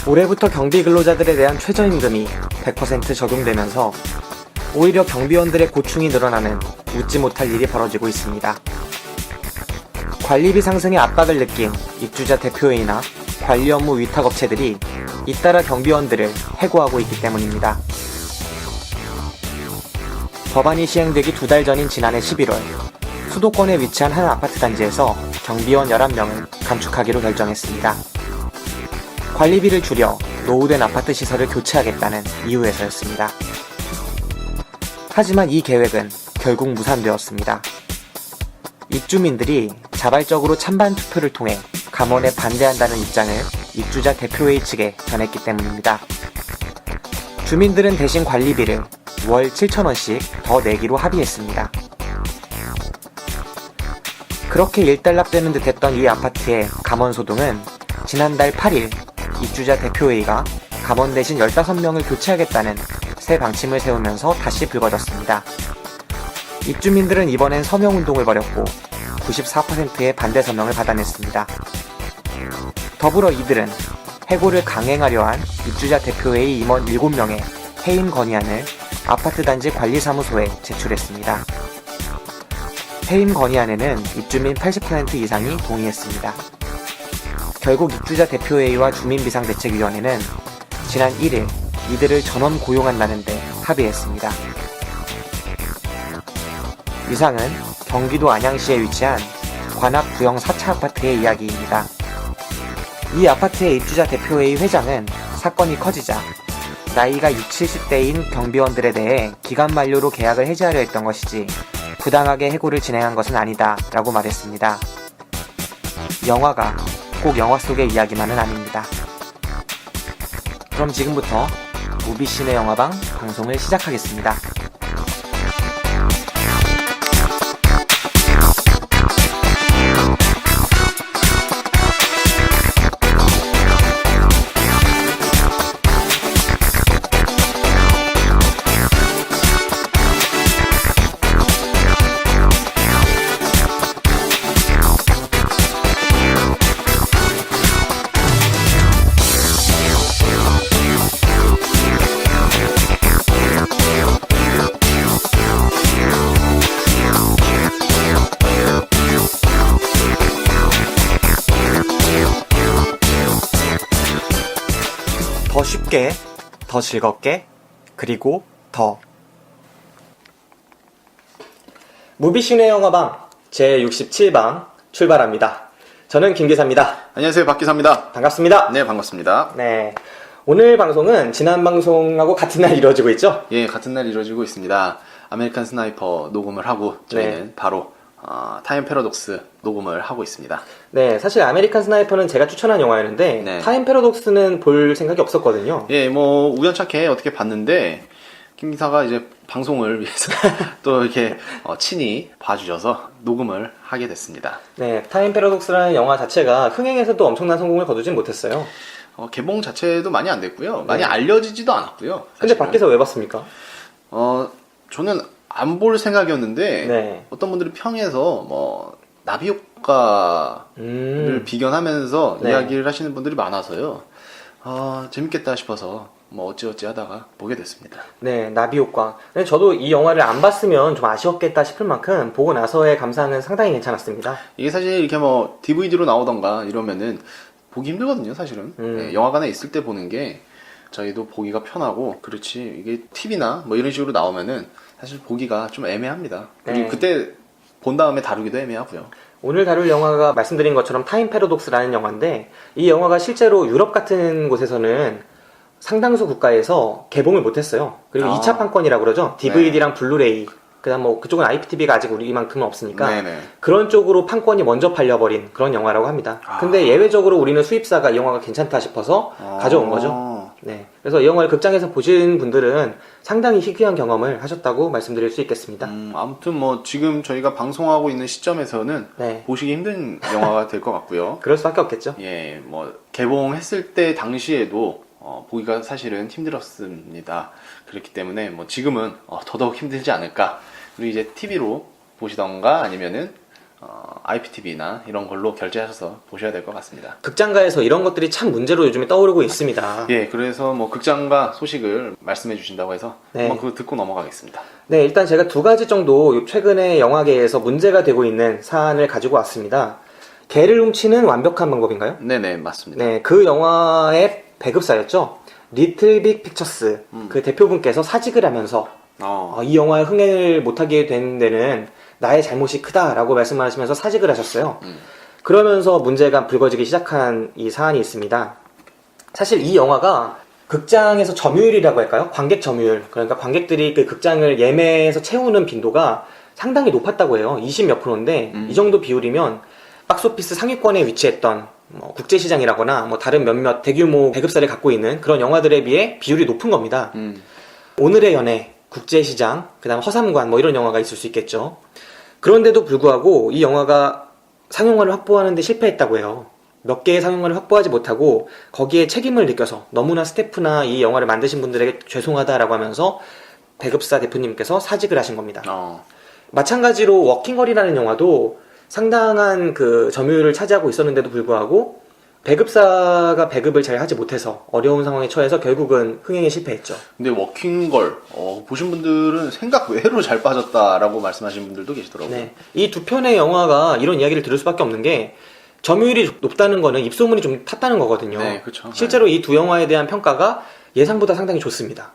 올해부터 경비 근로자들에 대한 최저임금이 100% 적용되면서 오히려 경비원들의 고충이 늘어나는 웃지 못할 일이 벌어지고 있습니다. 관리비 상승의 압박을 느낀 입주자 대표회의나 관리 업무 위탁업체들이 잇따라 경비원들을 해고하고 있기 때문입니다. 법안이 시행되기 2달 전인 지난해 11월, 수도권에 위치한 한 아파트 단지에서 경비원 11명을 감축하기로 결정했습니다. 관리비를 줄여 노후된 아파트 시설을 교체하겠다는 이유에서였습니다. 하지만 이 계획은 결국 무산되었습니다. 입주민들이 자발적으로 찬반 투표를 통해 감원에 반대한다는 입장을 입주자 대표회의 측에 전했기 때문입니다. 주민들은 대신 관리비를 월 7,000원씩 더 내기로 합의했습니다. 그렇게 일단락되는 듯했던 이 아파트의 감원소동은 지난달 8일 입주자 대표회의가 감원 대신 15명을 교체하겠다는 새 방침을 세우면서 다시 불거졌습니다. 입주민들은 이번엔 서명운동을 벌였고 94%의 반대 서명을 받아냈습니다. 더불어 이들은 해고를 강행하려 한 입주자 대표회의 임원 7명의 해임 건의안을 아파트 단지 관리사무소에 제출했습니다. 해임 건의안에는 입주민 80% 이상이 동의했습니다. 결국 입주자 대표회의와 주민비상대책위원회는 지난 1일 이들을 전원 고용한다는 데 합의했습니다. 이상은 경기도 안양시에 위치한 관악 구형 4차 아파트의 이야기입니다. 이 아파트의 입주자 대표회의 회장은 사건이 커지자 나이가 60, 70대인 경비원들에 대해 기간 만료로 계약을 해지하려 했던 것이지 부당하게 해고를 진행한 것은 아니다 라고 말했습니다. 영화가 꼭 영화 속의 이야기만은 아닙니다. 그럼 지금부터 무비신의 영화방 방송을 시작하겠습니다. 더 쉽게, 더 즐겁게, 그리고 더. 무비신의 영화방 제67방 출발합니다. 저는 김기사입니다. 안녕하세요, 박기사입니다. 반갑습니다. 네, 반갑습니다. 네, 오늘 방송은 지난 방송하고 같은 날 이루어지고 있죠? 예, 같은 날 이루어지고 있습니다. 아메리칸 스나이퍼 녹음을 하고 저희는 바로 타임 패러독스 녹음을 하고 있습니다. 네, 사실 아메리칸 스나이퍼는 제가 추천한 영화였는데 네. 타임 패러독스는 볼 생각이 없었거든요. 예, 뭐 우연찮게 어떻게 봤는데 김 기사가 이제 방송을 위해서 또 이렇게 친히 봐주셔서 녹음을 하게 됐습니다. 네, 타임 패러독스라는 영화 자체가 흥행에서도 엄청난 성공을 거두진 못했어요. 개봉 자체도 많이 안 됐고요. 많이 네. 알려지지도 않았고요. 근데 사실은. 밖에서 왜 봤습니까? 저는 안 볼 생각이었는데 네. 어떤 분들이 평에서 뭐 나비 효과를 비견하면서 네. 이야기를 하시는 분들이 많아서요. 재밌겠다 싶어서 뭐 어찌어찌 하다가 보게 됐습니다. 네, 나비 효과. 근데 저도 이 영화를 안 봤으면 좀 아쉬웠겠다 싶을 만큼 보고 나서의 감상은 상당히 괜찮았습니다. 이게 사실 이렇게 뭐 DVD로 나오던가 이러면은 보기 힘들거든요, 사실은. 네, 영화관에 있을 때 보는 게 저희도 보기가 편하고, 그렇지 이게 TV나 뭐 이런 식으로 나오면은 사실 보기가 좀 애매합니다. 그리고 네. 그때 본 다음에 다루기도 애매하고요. 오늘 다룰 영화가 말씀드린 것처럼 타임 패러독스라는 영화인데 이 영화가 실제로 유럽 같은 곳에서는 상당수 국가에서 개봉을 못했어요. 그리고 2차 판권이라고 그러죠. DVD랑 블루레이. 그다음 뭐 그쪽은 IPTV가 아직 우리만큼은 없으니까 네네. 그런 쪽으로 판권이 먼저 팔려버린 그런 영화라고 합니다. 근데 예외적으로 우리는 수입사가 이 영화가 괜찮다 싶어서 가져온 거죠. 네. 그래서 이 영화를 극장에서 보신 분들은 상당히 희귀한 경험을 하셨다고 말씀드릴 수 있겠습니다. 아무튼 뭐 지금 저희가 방송하고 있는 시점에서는 네. 보시기 힘든 영화가 될 것 같고요. 그럴 수밖에 없겠죠. 예, 뭐 개봉했을 때 당시에도 보기가 사실은 힘들었습니다. 그렇기 때문에 뭐 지금은 더더욱 힘들지 않을까. 그리고 이제 TV로 보시던가 아니면은 IPTV나 이런 걸로 결제하셔서 보셔야 될 것 같습니다. 극장가에서 이런 것들이 참 문제로 요즘에 떠오르고 있습니다. 예, 그래서 뭐 극장가 소식을 말씀해 주신다고 해서 네. 한번 그거 듣고 넘어가겠습니다. 네, 일단 제가 두 가지 정도 최근에 영화계에서 문제가 되고 있는 사안을 가지고 왔습니다. 개를 훔치는 완벽한 방법인가요? 네네, 맞습니다. 네, 그 영화의 배급사였죠. 리틀 빅 픽처스 그 대표분께서 사직을 하면서 이 영화에 흥행을 못하게 된 데는 나의 잘못이 크다라고 말씀하시면서 사직을 하셨어요. 그러면서 문제가 불거지기 시작한 이 사안이 있습니다. 사실 이 영화가 극장에서 점유율이라고 할까요? 관객 점유율. 그러니까 관객들이 그 극장을 예매해서 채우는 빈도가 상당히 높았다고 해요. 20몇 %인데 이 정도 비율이면 박스오피스 상위권에 위치했던 국제시장이라거나 뭐 다른 몇몇 대규모 배급사를 갖고 있는 그런 영화들에 비해 비율이 높은 겁니다. 오늘의 연애, 국제시장, 그 다음 허삼관 뭐 이런 영화가 있을 수 있겠죠. 그런데도 불구하고 이 영화가 상영관을 확보하는 데 실패했다고 해요. 몇 개의 상영관을 확보하지 못하고 거기에 책임을 느껴서 너무나 스태프나 이 영화를 만드신 분들에게 죄송하다라고 하면서 배급사 대표님께서 사직을 하신 겁니다. 마찬가지로 워킹걸이라는 영화도 상당한 그 점유율을 차지하고 있었는데도 불구하고 배급사가 배급을 잘 하지 못해서 어려운 상황에 처해서 결국은 흥행에 실패했죠. 근데 워킹걸 보신 분들은 생각 외로 잘 빠졌다라고 말씀하시는 분들도 계시더라고요. 네. 이 두 편의 영화가 이런 이야기를 들을 수밖에 없는 게 점유율이 높다는 거는 입소문이 좀 탔다는 거거든요. 네, 그렇죠. 실제로 이 두 영화에 대한 평가가 예상보다 상당히 좋습니다.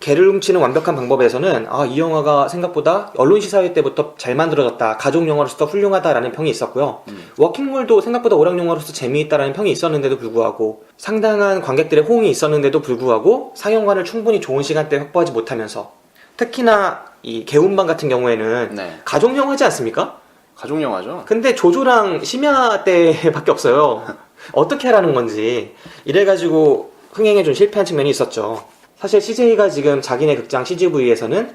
개를 훔치는 완벽한 방법에서는 이 영화가 생각보다 언론 시사회 때부터 잘 만들어졌다, 가족 영화로서 훌륭하다라는 평이 있었고요. 워킹몰도 생각보다 오락 영화로서 재미있다라는 평이 있었는데도 불구하고 상당한 관객들의 호응이 있었는데도 불구하고 상영관을 충분히 좋은 시간대에 확보하지 못하면서 특히나 이 개운방 같은 경우에는 네. 가족 영화지 않습니까? 가족 영화죠. 근데 조조랑 심야 때밖에 없어요. 어떻게 하라는 건지 이래가지고 흥행에 좀 실패한 측면이 있었죠. 사실 CJ가 지금 자기네 극장 CGV에서는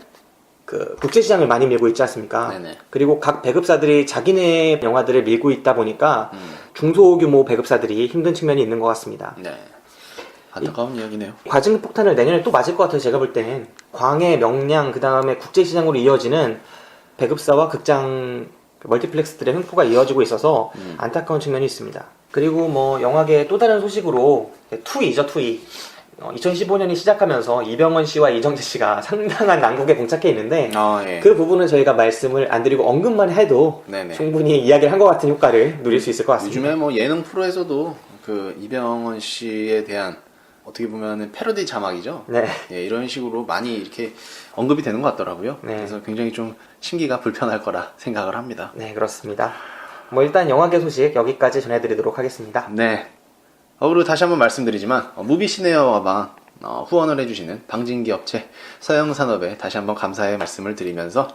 그 국제시장을 많이 밀고 있지 않습니까? 네네. 그리고 각 배급사들이 자기네 영화들을 밀고 있다 보니까 중소규모 배급사들이 힘든 측면이 있는 것 같습니다. 네. 안타까운 이야기네요. 과징금 폭탄을 내년에 또 맞을 것 같아요. 제가 볼 땐 광해, 명량, 그 다음에 국제시장으로 이어지는 배급사와 극장 멀티플렉스들의 횡포가 이어지고 있어서 안타까운 측면이 있습니다. 그리고 뭐 영화계의 또 다른 소식으로 투이죠, 투이. 2015년이 시작하면서 이병헌 씨와 이정재 씨가 상당한 난국에 봉착해 있는데 예. 그 부분은 저희가 말씀을 안 드리고 언급만 해도 네네. 충분히 이야기를 한 것 같은 효과를 누릴 수 있을 것 같습니다. 요즘에 뭐 예능 프로에서도 그 이병헌 씨에 대한 어떻게 보면은 패러디 자막이죠. 네. 예, 이런 식으로 많이 이렇게 언급이 되는 것 같더라고요. 네. 그래서 굉장히 좀 심기가 불편할 거라 생각을 합니다. 네, 그렇습니다. 뭐 일단 영화계 소식 여기까지 전해드리도록 하겠습니다. 네. 그리고 다시 한번 말씀드리지만 무비 시네어와방 후원을 해주시는 방진기 업체 서영산업에 다시 한번 감사의 말씀을 드리면서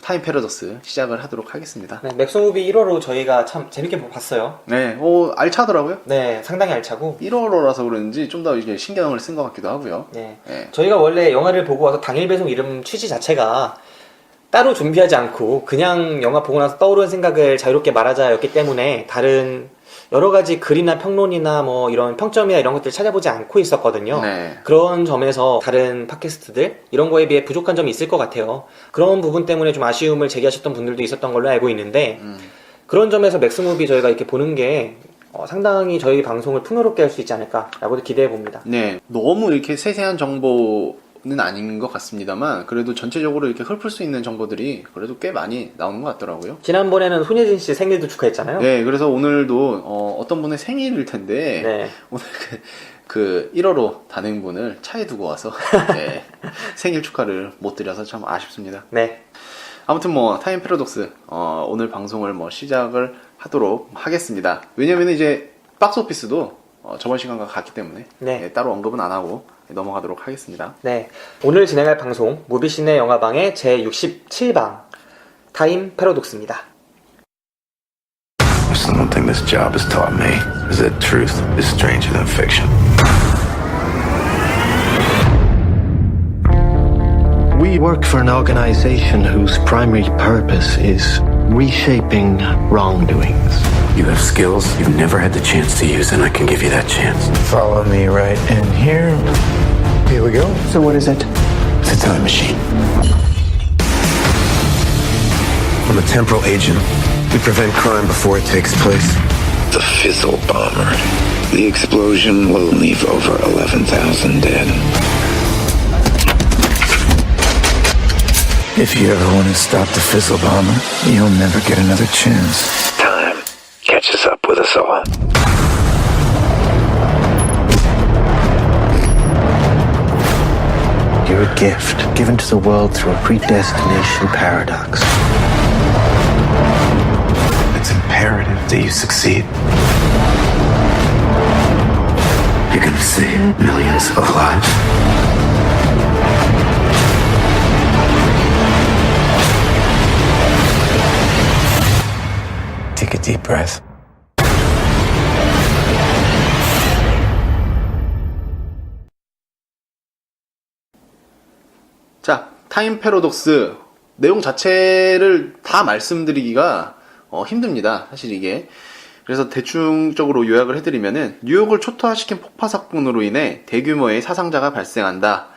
타임 패러독스 시작을 하도록 하겠습니다. 네, 맥스무비 1호로 저희가 참 재밌게 봤어요. 네, 알차더라고요. 네, 상당히 알차고 1호로라서 그런지 좀 더 이게 신경을 쓴 것 같기도 하고요. 네. 네. 저희가 원래 영화를 보고 와서 당일 배송 이름 취지 자체가 따로 준비하지 않고 그냥 영화 보고 나서 떠오르는 생각을 자유롭게 말하자였기 때문에 다른 여러 가지 글이나 평론이나 뭐 이런 평점이나 이런 것들을 찾아보지 않고 있었거든요. 네. 그런 점에서 다른 팟캐스트들 이런 거에 비해 부족한 점이 있을 것 같아요. 그런 부분 때문에 좀 아쉬움을 제기하셨던 분들도 있었던 걸로 알고 있는데 그런 점에서 맥스무비 저희가 이렇게 보는 게 상당히 저희 방송을 풍요롭게 할 수 있지 않을까라고도 기대해 봅니다. 네, 너무 이렇게 세세한 정보는 아닌 것 같습니다만 그래도 전체적으로 이렇게 훑을 수 있는 정보들이 그래도 꽤 많이 나오는 것 같더라고요. 지난번에는 손예진 씨 생일도 축하했잖아요. 네, 그래서 오늘도 어떤 분의 생일일 텐데 네. 오늘 그 1호로 단행본을 차에 두고 와서 네, 생일 축하를 못 드려서 참 아쉽습니다. 네. 아무튼 뭐 타임 패러독스 오늘 방송을 뭐 시작을 하도록 하겠습니다. 왜냐면 이제 박스오피스도 저번 시간과 같기 때문에 네. 예, 따로 언급은 안 하고 넘어가도록 하겠습니다. 네. 오늘 진행할 방송 무비시네 영화방의 제67방 타임 패러독스입니다. There's one thing this job has taught me, is that truth is stranger than fiction. We work for an organization whose primary purpose is reshaping wrongdoings. You have skills you've never had the chance to use, and I can give you that chance. Follow me right in here. Here we go. So what is it? It's a time machine. I'm a temporal agent. We prevent crime before it takes place. The Fizzle Bomber. The explosion will leave over 11,000 dead. If you ever want to stop the Fizzle Bomber, you'll never get another chance. Time catches up with us all. You're a gift given to the world through a predestination paradox. It's imperative that you succeed. You're gonna save millions of lives. Take a deep breath. 자, 타임 패러독스 내용 자체를 다 말씀드리기가 힘듭니다. 사실 이게. 그래서 대충적으로 요약을 해드리면은 뉴욕을 초토화시킨 폭파 사건으로 인해 대규모의 사상자가 발생한다.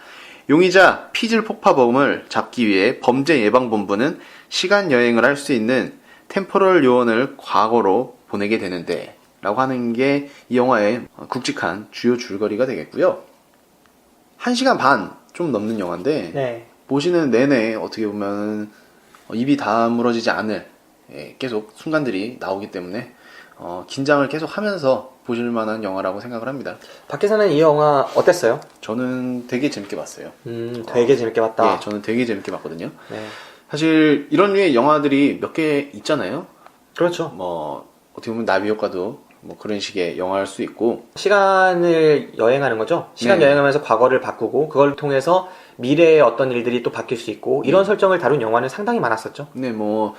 용의자 피즐 폭파범을 잡기 위해 범죄예방본부는 시간 여행을 할 수 있는 템포럴 요원을 과거로 보내게 되는데 라고 하는 게 이 영화의 굵직한 주요 줄거리가 되겠고요. 1시간 반 좀 넘는 영화인데 네. 보시는 내내 어떻게 보면 입이 다물어지지 않을 계속 순간들이 나오기 때문에 긴장을 계속 하면서 보실 만한 영화라고 생각을 합니다. 밖에서는 이 영화 어땠어요? 저는 되게 재밌게 봤어요. 되게 재밌게 봤다. 예, 저는 되게 재밌게 봤거든요. 네. 사실 이런 류의 영화들이 몇 개 있잖아요. 그렇죠. 뭐 어떻게 보면 나비 효과도 뭐 그런 식의 영화일 수 있고, 시간을 여행하는 거죠. 시간 네. 여행하면서 과거를 바꾸고 그걸 통해서 미래의 어떤 일들이 또 바뀔 수 있고 이런 설정을 다룬 영화는 상당히 많았었죠. 근데 뭐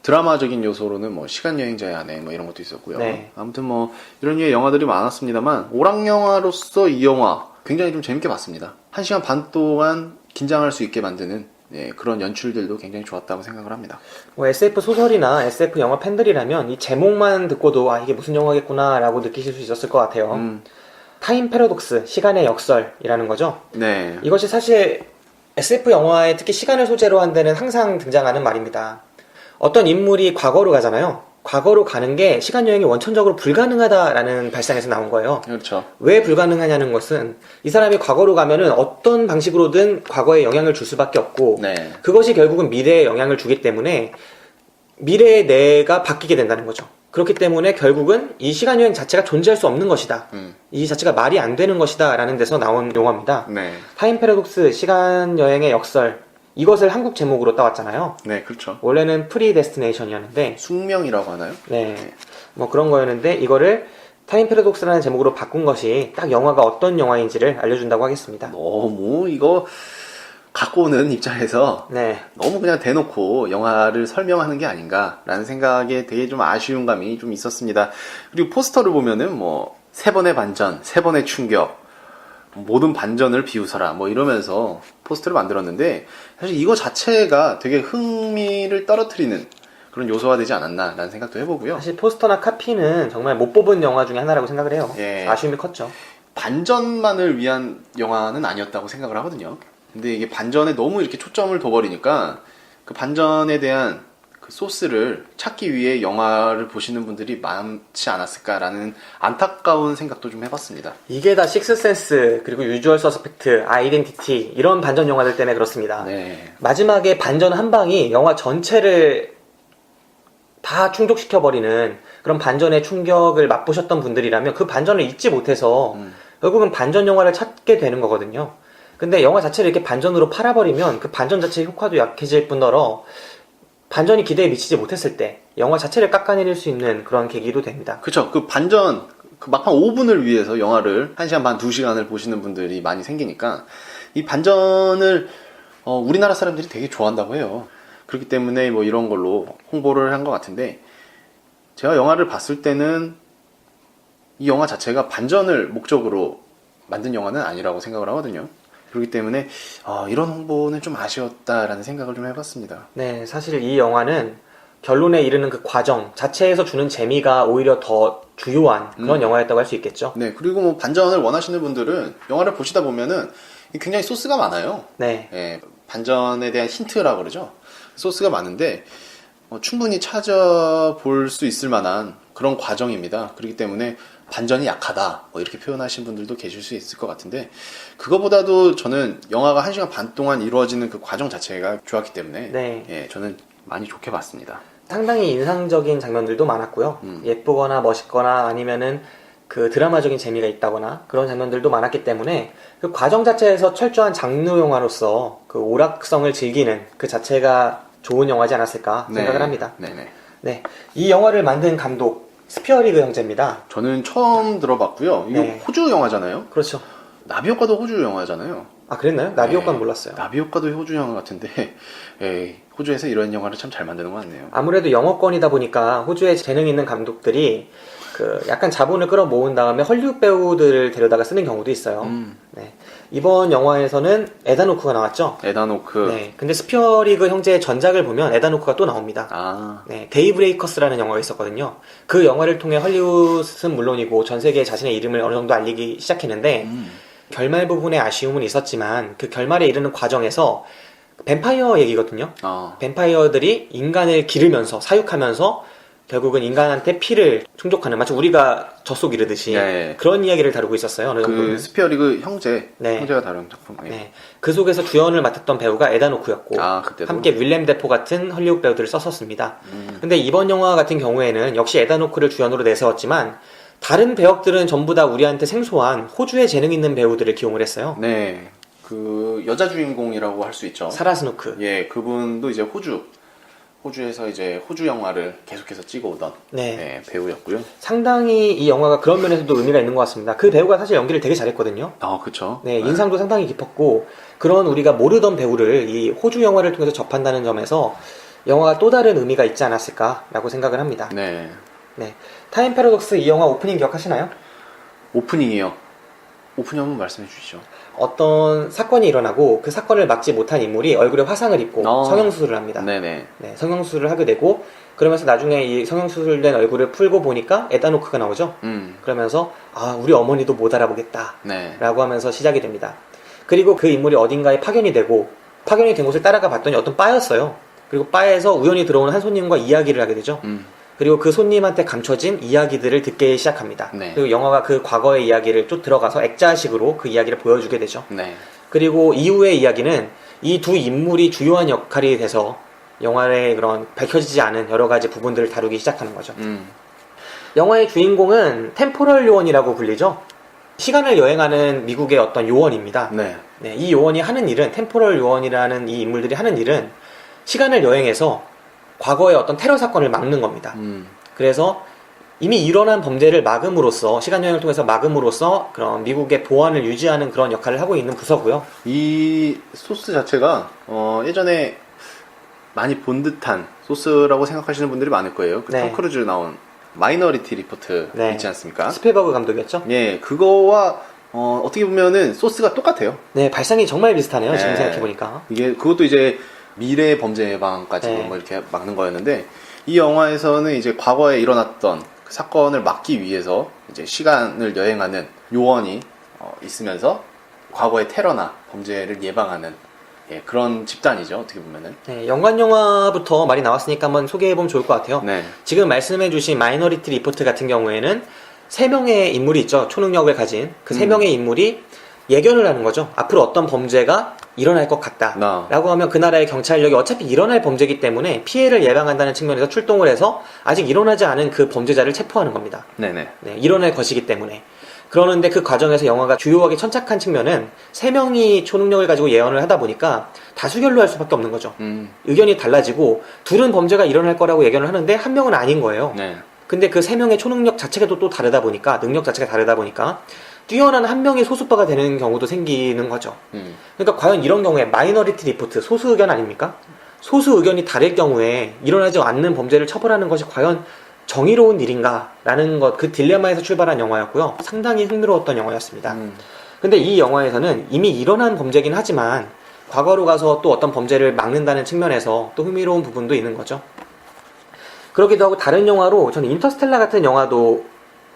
드라마적인 요소로는 뭐 시간 여행자의 아내 뭐 이런 것도 있었고요. 네. 아무튼 뭐 이런 류의 영화들이 많았습니다만 오락 영화로서 이 영화 굉장히 좀 재밌게 봤습니다. 1시간 반 동안 긴장할 수 있게 만드는 그런 연출들도 굉장히 좋았다고 생각을 합니다. 뭐 SF 소설이나 SF 영화 팬들이라면 이 제목만 듣고도 아 이게 무슨 영화겠구나 라고 느끼실 수 있었을 것 같아요. 타임 패러독스, 시간의 역설이라는 거죠. 네. 이것이 사실 SF 영화에 특히 시간을 소재로 한 데는 항상 등장하는 말입니다. 어떤 인물이 과거로 가잖아요. 과거로 가는 게 시간 여행이 원천적으로 불가능하다라는 발상에서 나온 거예요. 그렇죠. 왜 불가능하냐는 것은 이 사람이 과거로 가면은 어떤 방식으로든 과거에 영향을 줄 수밖에 없고 네. 그것이 결국은 미래에 영향을 주기 때문에 미래의 내가 바뀌게 된다는 거죠. 그렇기 때문에 결국은 이 시간 여행 자체가 존재할 수 없는 것이다. 이 자체가 말이 안 되는 것이다 라는 데서 나온 용어입니다. 네. 타임 패러독스, 시간 여행의 역설, 이것을 한국 제목으로 따왔잖아요. 네, 그렇죠. 원래는 프리데스티네이션이었는데 숙명이라고 하나요? 네, 뭐 그런 거였는데 이거를 타임 패러독스라는 제목으로 바꾼 것이 딱 영화가 어떤 영화인지를 알려준다고 하겠습니다. 너무 이거 갖고 오는 입장에서 네, 너무 그냥 대놓고 영화를 설명하는 게 아닌가라는 생각에 되게 좀 아쉬운 감이 좀 있었습니다. 그리고 포스터를 보면은 뭐 3번의 반전, 3번의 충격, 모든 반전을 비웃어라 뭐 이러면서 포스터를 만들었는데 사실 이거 자체가 되게 흥미를 떨어뜨리는 그런 요소가 되지 않았나라는 생각도 해보고요. 사실 포스터나 카피는 정말 못 뽑은 영화 중에 하나라고 생각을 해요. 예. 아쉬움이 컸죠. 반전만을 위한 영화는 아니었다고 생각을 하거든요. 근데 이게 반전에 너무 이렇게 초점을 둬버리니까 그 반전에 대한 그 소스를 찾기 위해 영화를 보시는 분들이 많지 않았을까라는 안타까운 생각도 좀 해봤습니다. 이게 다 식스센스, 그리고 유주얼 서스펙트, 아이덴티티 이런 반전 영화들 때문에 그렇습니다. 네. 마지막에 반전 한 방이 영화 전체를 다 충족시켜버리는 그런 반전의 충격을 맛보셨던 분들이라면 그 반전을 잊지 못해서 결국은 반전 영화를 찾게 되는 거거든요. 근데 영화 자체를 이렇게 반전으로 팔아버리면 그 반전 자체의 효과도 약해질 뿐더러 반전이 기대에 미치지 못했을 때 영화 자체를 깎아내릴 수 있는 그런 계기도 됩니다. 그쵸. 그 반전, 그 막판 5분을 위해서 영화를 1시간 반, 2시간을 보시는 분들이 많이 생기니까 이 반전을 우리나라 사람들이 되게 좋아한다고 해요. 그렇기 때문에 뭐 이런 걸로 홍보를 한 것 같은데 제가 영화를 봤을 때는 이 영화 자체가 반전을 목적으로 만든 영화는 아니라고 생각을 하거든요. 그렇기 때문에 이런 홍보는 좀 아쉬웠다라는 생각을 좀 해봤습니다. 네, 사실 이 영화는 결론에 이르는 그 과정 자체에서 주는 재미가 오히려 더 주요한 그런 영화였다고 할 수 있겠죠. 네, 그리고 뭐 반전을 원하시는 분들은 영화를 보시다 보면은 굉장히 소스가 많아요. 네. 반전에 대한 힌트라고 그러죠. 소스가 많은데 충분히 찾아볼 수 있을 만한 그런 과정입니다. 그렇기 때문에 반전이 약하다 뭐 이렇게 표현하신 분들도 계실 수 있을 것 같은데, 그거보다도 저는 영화가 1시간 반 동안 이루어지는 그 과정 자체가 좋았기 때문에 네. 예, 저는 많이 좋게 봤습니다. 상당히 인상적인 장면들도 많았고요. 예쁘거나 멋있거나 아니면은 그 드라마적인 재미가 있다거나 그런 장면들도 많았기 때문에 그 과정 자체에서 철저한 장르 영화로서 그 오락성을 즐기는 그 자체가 좋은 영화지 않았을까 생각을 합니다. 네네. 네, 이 영화를 만든 감독 스피어리그 형제입니다. 저는 처음 들어봤고요. 이거 네. 호주 영화잖아요. 그렇죠. 나비효과도 호주 영화잖아요. 아, 그랬나요? 나비효과는 네. 몰랐어요. 나비효과도 호주 영화 같은데 호주에서 이런 영화를 참 잘 만드는 것 같네요. 아무래도 영어권이다 보니까 호주에 재능 있는 감독들이 그 약간 자본을 끌어모은 다음에 헐리우드 배우들을 데려다가 쓰는 경우도 있어요. 네. 이번 영화에서는 에단 호크가 나왔죠. 에단 호크. 네. 근데 스피어리그 형제의 전작을 보면 에단 호크가 또 나옵니다. 아, 네. 데이브레이커스라는 영화가 있었거든요. 그 영화를 통해 헐리우드는 물론이고 전 세계에 자신의 이름을 어느 정도 알리기 시작했는데 결말 부분에 아쉬움은 있었지만 그 결말에 이르는 과정에서 뱀파이어 얘기거든요. 뱀파이어들이 인간을 기르면서 사육하면서 결국은 인간한테 피를 충족하는, 마치 우리가 젖속 이르듯이 네. 그런 이야기를 다루고 있었어요. 어느 정도는. 그 스피어리그 네. 형제가 다룬 작품. 예. 네. 그 속에서 주연을 맡았던 배우가 에단 호크였고 그때도. 함께 윌렘 데포 같은 헐리우드 배우들을 썼었습니다. 근데 이번 영화 같은 경우에는 역시 에단 호크를 주연으로 내세웠지만 다른 배역들은 전부 다 우리한테 생소한 호주에 재능 있는 배우들을 기용을 했어요. 네. 그 여자 주인공이라고 할 수 있죠. 사라 스노크. 예, 그분도 이제 호주에서 이제 호주 영화를 계속해서 찍어오던 네. 배우였고요. 상당히 이 영화가 그런 면에서도 의미가 있는 것 같습니다. 그 배우가 사실 연기를 되게 잘했거든요. 그쵸. 네, 인상도 상당히 깊었고 그런 우리가 모르던 배우를 이 호주 영화를 통해서 접한다는 점에서 영화가 또 다른 의미가 있지 않았을까라고 생각을 합니다. 네. 네, 타임 패러독스 이 영화 오프닝 기억하시나요? 오프닝이요. 오프닝 한번 말씀해 주시죠. 어떤 사건이 일어나고 그 사건을 막지 못한 인물이 얼굴에 화상을 입고 성형수술을 합니다. 네네. 네, 성형수술을 하게 되고 그러면서 나중에 이 성형수술된 얼굴을 풀고 보니까 에단 호크가 나오죠. 그러면서 우리 어머니도 못 알아보겠다 라고 하면서 시작이 됩니다. 그리고 그 인물이 어딘가에 파견이 되고 파견이 된 곳을 따라가 봤더니 어떤 바였어요. 그리고 바에서 우연히 들어오는 한 손님과 이야기를 하게 되죠. 그리고 그 손님한테 감춰진 이야기들을 듣기 시작합니다. 네. 그리고 영화가 그 과거의 이야기를 쭉 들어가서 액자식으로 그 이야기를 보여주게 되죠. 네. 그리고 이후의 이야기는 이 두 인물이 주요한 역할이 돼서 영화의 그런 밝혀지지 않은 여러 가지 부분들을 다루기 시작하는 거죠. 영화의 주인공은 템포럴 요원이라고 불리죠. 시간을 여행하는 미국의 어떤 요원입니다. 네. 네, 이 요원이 하는 일은, 템포럴 요원이라는 이 인물들이 하는 일은 시간을 여행해서 과거의 어떤 테러 사건을 막는 겁니다. 그래서 이미 일어난 범죄를 막음으로써, 시간 여행을 통해서 막음으로써 그런 미국의 보안을 유지하는 그런 역할을 하고 있는 부서고요. 이 소스 자체가 예전에 많이 본 듯한 소스라고 생각하시는 분들이 많을 거예요. 그 톰 크루즈 나온 마이너리티 리포트 있지 않습니까? 스필버그 감독이었죠? 예, 그거와 어떻게 보면은 소스가 똑같아요. 네, 발상이 정말 비슷하네요. 지금 네. 생각해보니까. 이게 그것도 이제 미래 범죄 예방까지 뭐 이렇게 막는 거였는데, 이 영화에서는 이제 과거에 일어났던 그 사건을 막기 위해서 이제 시간을 여행하는 요원이 있으면서 과거의 테러나 범죄를 예방하는 그런 집단이죠, 어떻게 보면은. 네, 연관 영화부터 말이 나왔으니까 한번 소개해보면 좋을 것 같아요. 네. 지금 말씀해주신 마이너리티 리포트 같은 경우에는 3명의 인물이 있죠. 초능력을 가진 그 3명의 인물이 예견을 하는 거죠. 앞으로 어떤 범죄가 일어날 것 같다 라고 하면 그 나라의 경찰력이 어차피 일어날 범죄이기 때문에 피해를 예방한다는 측면에서 출동을 해서 아직 일어나지 않은 그 범죄자를 체포하는 겁니다. 네네. 네, 일어날 것이기 때문에. 그러는데 그 과정에서 영화가 주요하게 천착한 측면은 3명이 초능력을 가지고 예언을 하다 보니까 다수결로 할 수밖에 없는 거죠. 의견이 달라지고 둘은 범죄가 일어날 거라고 예견을 하는데 한 명은 아닌 거예요. 네. 근데 그 3명의 초능력 자체가 또 다르다 보니까, 능력 자체가 다르다 보니까 뛰어난 한 명이 소수파가 되는 경우도 생기는 거죠. 그러니까 과연 이런 경우에 마이너리티 리포트, 소수 의견 아닙니까? 소수 의견이 다를 경우에 일어나지 않는 범죄를 처벌하는 것이 과연 정의로운 일인가? 라는 것, 그 딜레마에서 출발한 영화였고요. 상당히 흥미로웠던 영화였습니다. 근데 이 영화에서는 이미 일어난 범죄긴 하지만 과거로 가서 또 어떤 범죄를 막는다는 측면에서 또 흥미로운 부분도 있는 거죠. 그러기도 하고 다른 영화로 저는 인터스텔라 같은 영화도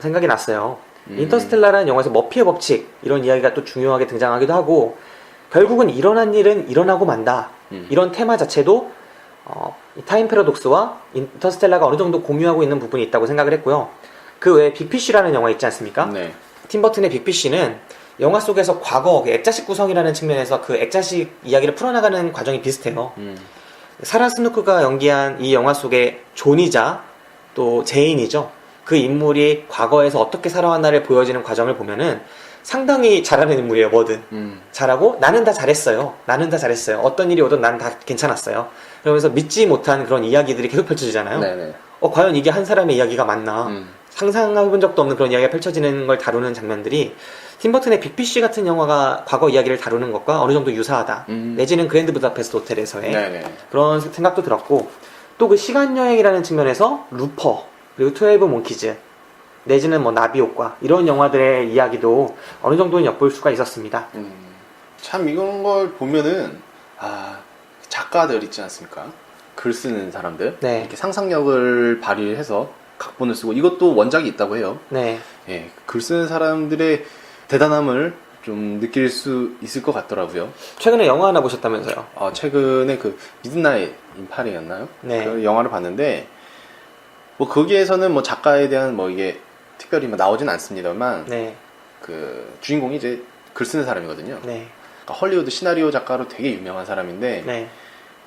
생각이 났어요. 인터스텔라라는 영화에서 머피의 법칙, 이런 이야기가 또 중요하게 등장하기도 하고, 결국은 일어난 일은 일어나고 만다, 이런 테마 자체도 이 타임 패러독스와 인터스텔라가 어느 정도 공유하고 있는 부분이 있다고 생각을 했고요. 그 외에 빅피쉬라는 영화 있지 않습니까? 네. 팀 버튼의 빅피쉬는 영화 속에서 과거 액자식 구성이라는 측면에서 그 액자식 이야기를 풀어나가는 과정이 비슷해요. 사라 스누크가 연기한 이 영화 속의 존이자 또 제인이죠. 그 인물이 과거에서 어떻게 살아왔나를 보여지는 과정을 보면은 상당히 잘하는 인물이에요. 뭐든 잘하고 나는 다 잘했어요. 나는 다 잘했어요. 어떤 일이 오든 난 다 괜찮았어요. 그러면서 믿지 못한 그런 이야기들이 계속 펼쳐지잖아요. 네네. 과연 이게 한 사람의 이야기가 맞나? 상상해본 적도 없는 그런 이야기가 펼쳐지는 걸 다루는 장면들이 팀버튼의 빅피쉬 같은 영화가 과거 이야기를 다루는 것과 어느 정도 유사하다. 내지는 그랜드 부다페스트 호텔에서의 네네. 그런 생각도 들었고, 또 그 시간여행이라는 측면에서 루퍼 그리고 12 몽키즈 내지는 뭐 나비효과 이런 영화들의 이야기도 어느 정도는 엿볼 수가 있었습니다. 참 이런 걸 보면은 작가들 있지 않습니까? 글 쓰는 사람들 네. 이렇게 상상력을 발휘해서 각본을 쓰고, 이것도 원작이 있다고 해요. 네, 예, 글 쓰는 사람들의 대단함을 좀 느낄 수 있을 것 같더라고요. 최근에 영화 하나 보셨다면서요? 최근에 그 미드나잇 인 파리였나요? 네. 그 영화를 봤는데, 뭐 거기에서는 뭐 작가에 대한 뭐 이게 특별히 뭐 나오진 않습니다만, 네, 그 주인공이 이제 글 쓰는 사람이거든요. 네, 그러니까 헐리우드 시나리오 작가로 되게 유명한 사람인데, 네,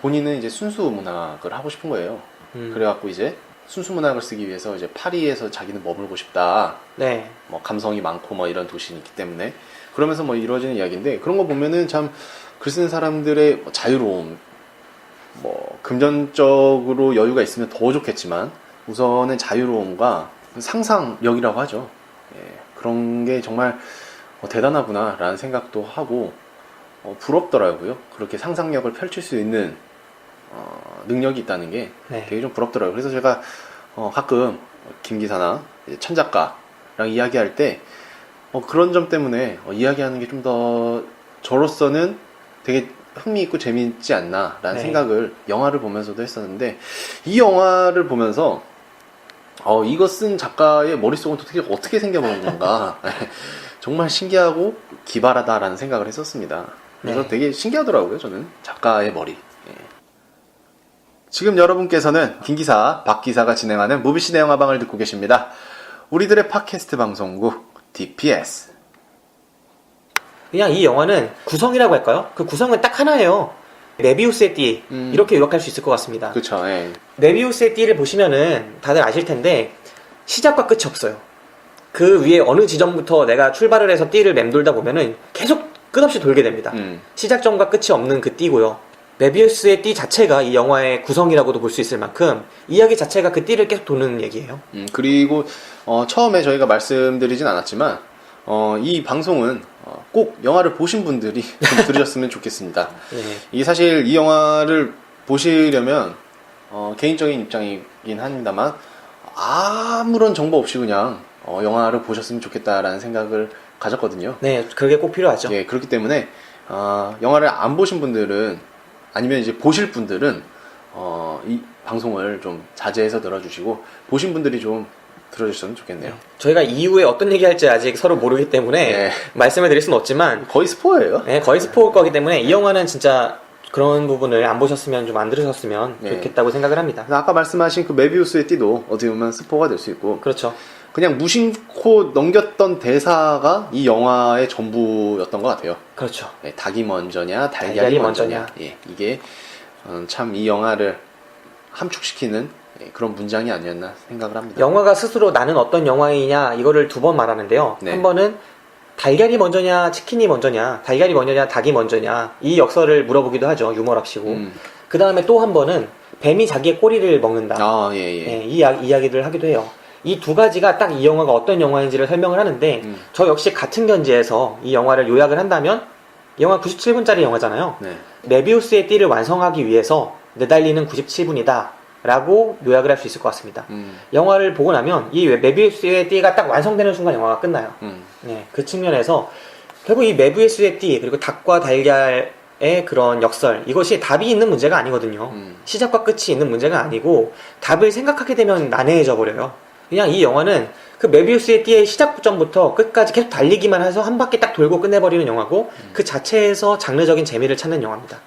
본인은 이제 순수 문학을 하고 싶은 거예요. 그래갖고 이제 순수 문학을 쓰기 위해서 이제 파리에서 자기는 머물고 싶다. 네, 뭐 감성이 많고 뭐 이런 도시이기 때문에, 그러면서 뭐 이루어지는 이야기인데, 그런 거 보면은 참 글 쓰는 사람들의 뭐 자유로움, 뭐 금전적으로 여유가 있으면 더 좋겠지만 우선은 자유로움과 상상력이라고 하죠. 예, 그런 게 정말 대단하구나 라는 생각도 하고 부럽더라고요. 그렇게 상상력을 펼칠 수 있는 능력이 있다는 게 네. 되게 좀 부럽더라고요. 그래서 제가 가끔 김 기사나 천 작가랑 이야기할 때 그런 점 때문에 이야기하는 게 좀 더 저로서는 되게 흥미있고 재미있지 않나 라는 네. 생각을 영화를 보면서도 했었는데, 이 영화를 보면서 이거 쓴 작가의 머릿속은 어떻게 생겨본 건가 정말 신기하고 기발하다라는 생각을 했었습니다. 그래서 네. 되게 신기하더라고요, 저는 작가의 머리. 예. 지금 여러분께서는 김기사, 박기사가 진행하는 무비시네 영화방을 듣고 계십니다. 우리들의 팟캐스트 방송국 DPS. 그냥 이 영화는 구성이라고 할까요? 그 구성은 딱 하나예요. 메비우스의 띠 이렇게 요약할 수 있을 것 같습니다. 그쵸. 예. 메비우스의 띠를 보시면은 다들 아실 텐데 시작과 끝이 없어요. 그 위에 어느 지점부터 내가 출발을 해서 띠를 맴돌다 보면은 계속 끝없이 돌게 됩니다. 시작점과 끝이 없는 그 띠고요. 메비우스의 띠 자체가 이 영화의 구성이라고도 볼 수 있을 만큼 이야기 자체가 그 띠를 계속 도는 얘기예요. 그리고 처음에 저희가 말씀드리진 않았지만 이 방송은 꼭 영화를 보신 분들이 좀 들으셨으면 좋겠습니다. 네. 이게 사실 이 영화를 보시려면 개인적인 입장이긴 합니다만 아무런 정보 없이 그냥 영화를 보셨으면 좋겠다라는 생각을 가졌거든요. 네, 그게 꼭 필요하죠. 예, 그렇기 때문에 영화를 안 보신 분들은, 아니면 이제 보실 분들은 이 방송을 좀 자제해서 들어주시고, 보신 분들이 좀 들어주셨으면 좋겠네요. 저희가 이후에 어떤 얘기할지 아직 서로 모르기 때문에 네. 말씀을 드릴 수는 없지만 거의 스포예요. 네, 거의 스포일 거기 때문에 이 영화는 진짜 그런 부분을 안 보셨으면, 좀 안 들으셨으면 네. 좋겠다고 생각을 합니다. 아까 말씀하신 그 메비우스의 띠도 어떻게 보면 스포가 될 수 있고, 그렇죠. 그냥 무심코 넘겼던 대사가 이 영화의 전부였던 것 같아요. 그렇죠. 예, 닭이 먼저냐, 달걀이 달걀이 먼저냐. 먼저냐. 예, 이게 참 이 영화를 함축시키는 그런 문장이 아니었나 생각을 합니다. 영화가 스스로 나는 어떤 영화이냐 이거를 두 번 말하는데요. 네. 한 번은 달걀이 먼저냐 치킨이 먼저냐, 달걀이 먼저냐 닭이 먼저냐, 이 역설을 물어보기도 하죠. 유머랍시고. 그 다음에 또 한 번은 뱀이 자기의 꼬리를 먹는다. 아, 예, 예. 이 이야기를 하기도 해요. 이 두 가지가 딱 이 영화가 어떤 영화인지를 설명을 하는데, 저 역시 같은 견지에서 이 영화를 요약을 한다면, 이 영화 97분짜리 영화잖아요. 네. 메비우스의 띠를 완성하기 위해서 내달리는 97분이다 라고 요약을 할 수 있을 것 같습니다. 영화를 보고 나면 이 메비우스의 띠가 딱 완성되는 순간 영화가 끝나요. 네, 그 측면에서 결국 이 메비우스의 띠, 그리고 닭과 달걀의 그런 역설, 이것이 답이 있는 문제가 아니거든요. 시작과 끝이 있는 문제가 아니고, 답을 생각하게 되면 난해해져 버려요. 그냥 이 영화는 그 메비우스의 띠의 시작부터 끝까지 계속 달리기만 해서 한 바퀴 딱 돌고 끝내버리는 영화고, 그 자체에서 장르적인 재미를 찾는 영화입니다.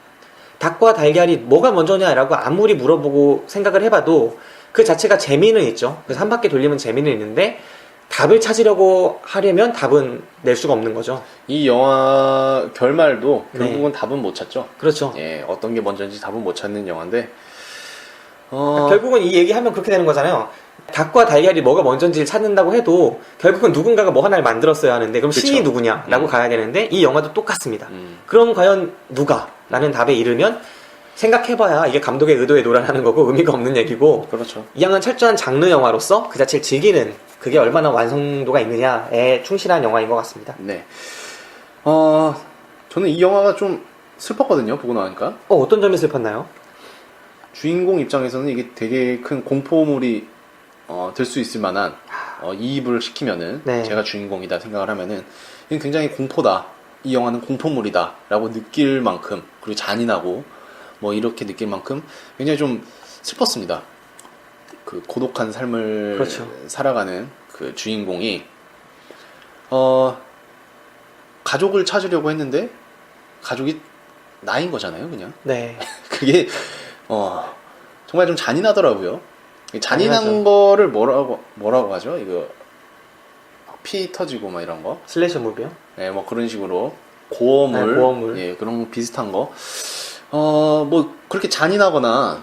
닭과 달걀이 뭐가 먼저냐라고 아무리 물어보고 생각을 해봐도 그 자체가 재미는 있죠. 그래서 한 바퀴 돌리면 재미는 있는데 답을 찾으려고 하려면 답은 낼 수가 없는 거죠. 이 영화 결말도 네. 결국은 답은 못 찾죠. 그렇죠. 예, 어떤 게 먼저인지 답은 못 찾는 영화인데 결국은 이 얘기하면 그렇게 되는 거잖아요. 닭과 달걀이 뭐가 먼저인지를 찾는다고 해도 결국은 누군가가 뭐 하나를 만들었어야 하는데 그럼 그쵸. 신이 누구냐라고 가야 되는데 이 영화도 똑같습니다. 음. 그럼 과연 누가? 라는 답에 이르면 생각해봐야 이게 감독의 의도에 노란하는 거고 의미가 없는 얘기고 그렇죠. 이 영화는 철저한 장르 영화로서 그 자체를 즐기는 그게 얼마나 완성도가 있느냐에 충실한 영화인 것 같습니다. 네. 저는 이 영화가 좀 슬펐거든요. 보고 나니까. 어떤 점이 슬펐나요? 주인공 입장에서는 이게 되게 큰 공포물이 될 수 있을 만한 이입을 시키면은 네. 제가 주인공이다 생각을 하면은 이건 굉장히 공포다. 이 영화는 공포물이다 라고 느낄 만큼 그리고 잔인하고 뭐 이렇게 느낄 만큼 굉장히 좀 슬펐습니다. 그 고독한 삶을 그렇죠. 살아가는 그 주인공이 가족을 찾으려고 했는데 가족이 나인 거잖아요, 그냥. 네. 그게 정말 좀 잔인하더라고요. 잔인한 잔인하죠. 거를 뭐라고 하죠? 이거 피 터지고 막 이런 거. 슬래셔 무비요? 네, 뭐 그런 식으로 고어물, 네, 고어물. 예, 그런 비슷한 거. 뭐 그렇게 잔인하거나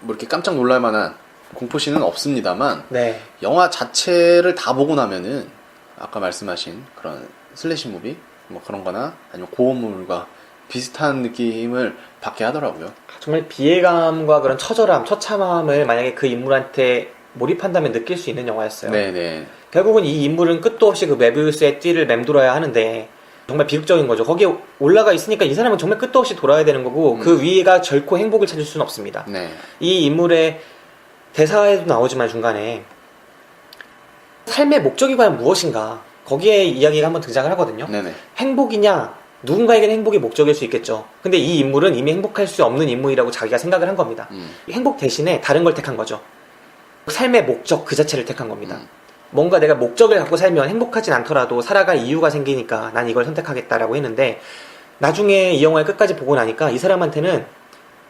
뭐 이렇게 깜짝 놀랄 만한 공포씬은 없습니다만 네. 영화 자체를 다 보고 나면은 아까 말씀하신 그런 슬래시 무비 뭐 그런 거나 아니면 고어물과 비슷한 느낌을 받게 하더라고요. 정말 비애감과 그런 처절함, 처참함을 만약에 그 인물한테 몰입한다면 느낄 수 있는 영화였어요. 네네. 결국은 이 인물은 끝도 없이 그 메비우스의 띠를 맴돌아야 하는데 정말 비극적인 거죠. 거기에 올라가 있으니까 이 사람은 정말 끝도 없이 돌아야 되는 거고 그 위가 결코 행복을 찾을 수는 없습니다. 네. 이 인물의 대사에도 나오지만 중간에 삶의 목적이 과연 무엇인가 거기에 이야기가 한번 등장을 하거든요. 네네. 행복이냐 누군가에게는 행복이 목적일 수 있겠죠. 근데 이 인물은 이미 행복할 수 없는 인물이라고 자기가 생각을 한 겁니다. 행복 대신에 다른 걸 택한 거죠. 삶의 목적 그 자체를 택한 겁니다. 뭔가 내가 목적을 갖고 살면 행복하진 않더라도 살아갈 이유가 생기니까 난 이걸 선택하겠다라고 했는데 나중에 이 영화를 끝까지 보고 나니까 이 사람한테는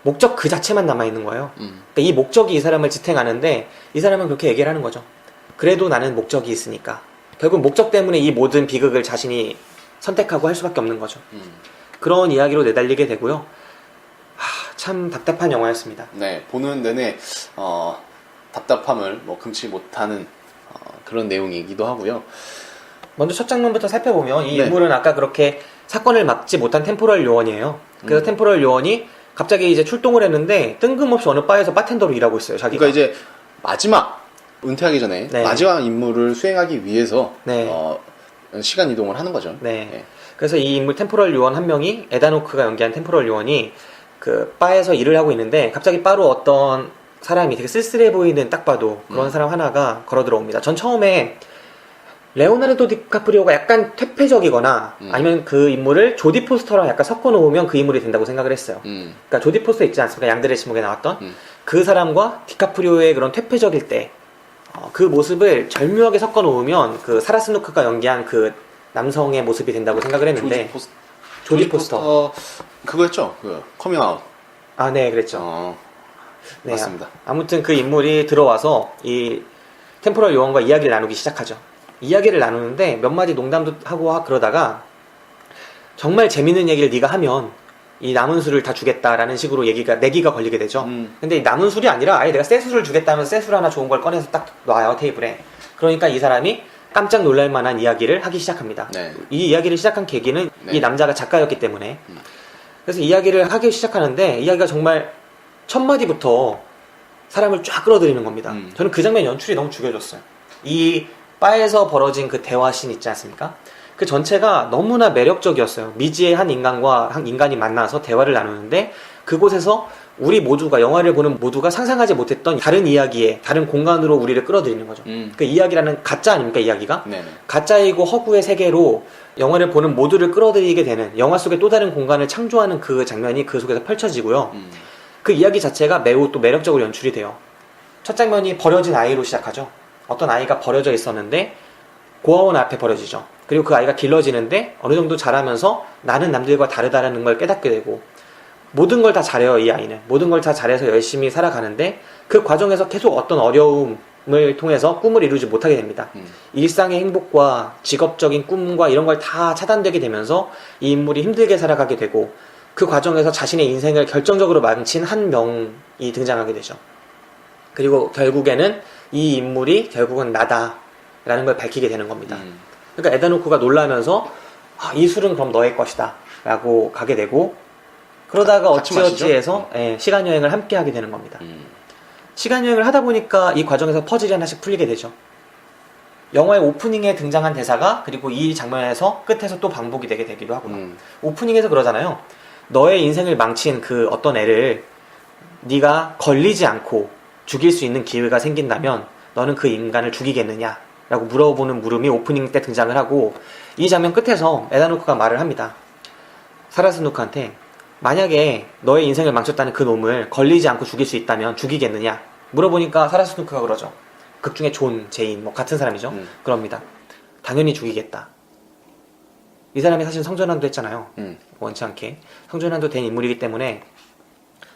목적 그 자체만 남아있는 거예요. 그러니까 이 목적이 이 사람을 지탱하는데 이 사람은 그렇게 얘기를 하는 거죠. 그래도 나는 목적이 있으니까. 결국 목적 때문에 이 모든 비극을 자신이 선택하고 할 수밖에 없는 거죠. 그런 이야기로 내달리게 되고요. 참 답답한 영화였습니다. 네, 보는 내내 답답함을 뭐 금치 못하는 그런 내용이기도 하고요. 먼저 첫 장면부터 살펴보면 이 네. 인물은 아까 그렇게 사건을 막지 못한 템포럴 요원이에요. 그래서 템포럴 요원이 갑자기 이제 출동을 했는데 뜬금없이 어느 바에서 바텐더로 일하고 있어요. 자기가. 그러니까 이제 마지막 은퇴하기 전에 네. 마지막 임무를 수행하기 위해서 네. 시간 이동을 하는 거죠. 네. 그래서 이 인물 템포럴 요원 한 명이 에다노크가 연기한 템포럴 요원이 그 바에서 일을 하고 있는데 갑자기 바로 어떤 사람이 되게 쓸쓸해 보이는 딱 봐도 그런 사람 하나가 걸어 들어옵니다. 전 처음에 레오나르도 디카프리오가 약간 퇴폐적이거나 아니면 그 인물을 조디 포스터랑 약간 섞어 놓으면 그 인물이 된다고 생각을 했어요. 그러니까 조디 포스터 있지 않습니까? 양들의 침묵에 나왔던 그 사람과 디카프리오의 그런 퇴폐적일 때 그 모습을 절묘하게 섞어 놓으면 그 사라 스누크가 연기한 그 남성의 모습이 된다고 생각을 했는데 조디 포스터. 그거였죠. 그 커밍아웃. 아, 네, 그랬죠. 네, 맞습니다. 아무튼 그 인물이 들어와서 이 템포럴 요원과 이야기를 나누기 시작하죠. 이야기를 나누는데 몇 마디 농담도 하고 그러다가 정말 재밌는 얘기를 네가 하면 이 남은 술을 다 주겠다라는 식으로 내기가 걸리게 되죠. 근데 이 남은 술이 아니라 아예 내가 새 술을 주겠다면 새 술 하나 좋은 걸 꺼내서 딱 놔요, 테이블에. 그러니까 이 사람이 깜짝 놀랄 만한 이야기를 하기 시작합니다. 네. 이 이야기를 시작한 계기는 네. 이 남자가 작가였기 때문에. 그래서 이야기를 하기 시작하는데 이야기가 정말 첫 마디부터 사람을 쫙 끌어들이는 겁니다. 저는 그 장면 연출이 너무 죽여줬어요. 이 바에서 벌어진 그 대화씬 있지 않습니까? 그 전체가 너무나 매력적이었어요. 미지의 한 인간과 한 인간이 만나서 대화를 나누는데 그곳에서 우리 모두가 영화를 보는 모두가 상상하지 못했던 다른 이야기에 다른 공간으로 우리를 끌어들이는 거죠. 그 이야기라는 가짜 아닙니까, 이야기가? 네네. 가짜이고 허구의 세계로 영화를 보는 모두를 끌어들이게 되는 영화 속의 또 다른 공간을 창조하는 그 장면이 그 속에서 펼쳐지고요. 그 이야기 자체가 매우 또 매력적으로 연출이 돼요. 첫 장면이 버려진 아이로 시작하죠. 어떤 아이가 버려져 있었는데 고아원 앞에 버려지죠. 그리고 그 아이가 길러지는데 어느 정도 자라면서 나는 남들과 다르다라는 걸 깨닫게 되고 모든 걸 다 잘해요, 이 아이는. 모든 걸 다 잘해서 열심히 살아가는데 그 과정에서 계속 어떤 어려움을 통해서 꿈을 이루지 못하게 됩니다. 일상의 행복과 직업적인 꿈과 이런 걸 다 차단되게 되면서 이 인물이 힘들게 살아가게 되고 그 과정에서 자신의 인생을 결정적으로 망친 한 명이 등장하게 되죠. 그리고 결국에는 이 인물이 결국은 나다라는 걸 밝히게 되는 겁니다. 그러니까 에단 호크가 놀라면서 이 술은 그럼 너의 것이다 라고 가게 되고 그러다가 같이 어찌어찌해서 시간여행을 함께 하게 되는 겁니다. 시간여행을 하다 보니까 이 과정에서 퍼즐이 하나씩 풀리게 되죠. 영화의 오프닝에 등장한 대사가 그리고 이 장면에서 끝에서 또 반복이 되기도 하고요. 오프닝에서 그러잖아요. 너의 인생을 망친 그 어떤 애를 네가 걸리지 않고 죽일 수 있는 기회가 생긴다면 너는 그 인간을 죽이겠느냐 라고 물어보는 물음이 오프닝 때 등장을 하고 이 장면 끝에서 에단 호크가 말을 합니다. 사라 스누크한테 만약에 너의 인생을 망쳤다는 그 놈을 걸리지 않고 죽일 수 있다면 죽이겠느냐 물어보니까 사라 스누크가 그러죠. 극중에 존, 제인 뭐 같은 사람이죠. 그럽니다. 당연히 죽이겠다. 이 사람이 사실 성전환도 했잖아요. 원치 않게 성전환도 된 인물이기 때문에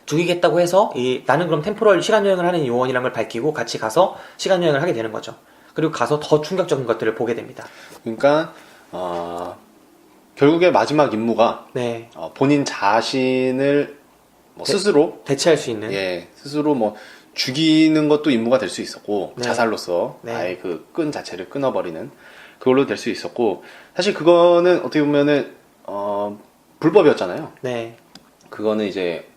죽이겠다고 해서 나는 그럼 템포럴 시간여행을 하는 요원이라는 걸 밝히고 같이 가서 시간여행을 하게 되는 거죠. 그리고 가서 더 충격적인 것들을 보게 됩니다. 그러니까 결국에 마지막 임무가 네. 본인 자신을 스스로 대체할 수 있는 스스로 죽이는 것도 임무가 될 수 있었고 네. 자살로서 네. 아예 그 끈 자체를 끊어버리는 그걸로 될 수 있었고 사실 그거는 어떻게 보면은 불법이었잖아요. 네. 그거는 이제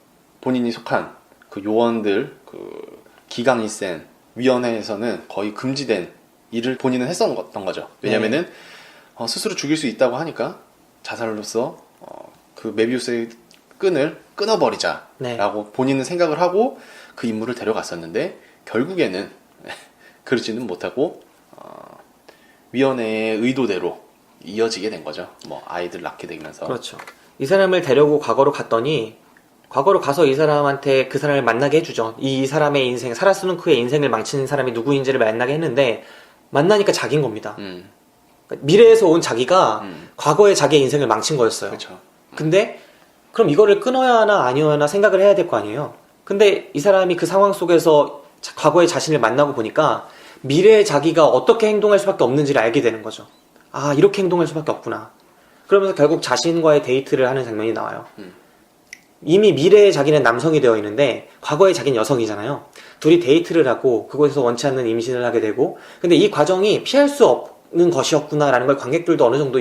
본인이 속한 그 요원들 그 기강이 센 위원회에서는 거의 금지된 일을 본인은 했었던 거죠. 왜냐면은 스스로 죽일 수 있다고 하니까 자살로서 그 메비우스의 끈을 끊어버리자라고 네. 본인은 생각을 하고 그 인물을 데려갔었는데 결국에는 그러지는 못하고 위원회의 의도대로 이어지게 된 거죠. 아이들 낳게 되면서. 그렇죠. 이 사람을 데려고 과거로 갔더니 과거로 가서 이 사람한테 그 사람을 만나게 해주죠. 이 사람의 인생, 사라 스누크의 인생을 망치는 사람이 누구인지를 만나게 했는데 만나니까 자기인 겁니다. 미래에서 온 자기가 과거의 자기의 인생을 망친 거였어요. 그렇죠. 근데 그럼 이거를 끊어야 하나 아니어야 하나 생각을 해야 될 거 아니에요. 근데 이 사람이 그 상황 속에서 과거의 자신을 만나고 보니까 미래의 자기가 어떻게 행동할 수밖에 없는지를 알게 되는 거죠. 이렇게 행동할 수밖에 없구나. 그러면서 결국 자신과의 데이트를 하는 장면이 나와요. 이미 미래의 자기는 남성이 되어 있는데 과거의 자기는 여성이잖아요. 둘이 데이트를 하고 그곳에서 원치 않는 임신을 하게 되고 근데 이 과정이 피할 수 없는 것이었구나라는 걸 관객들도 어느 정도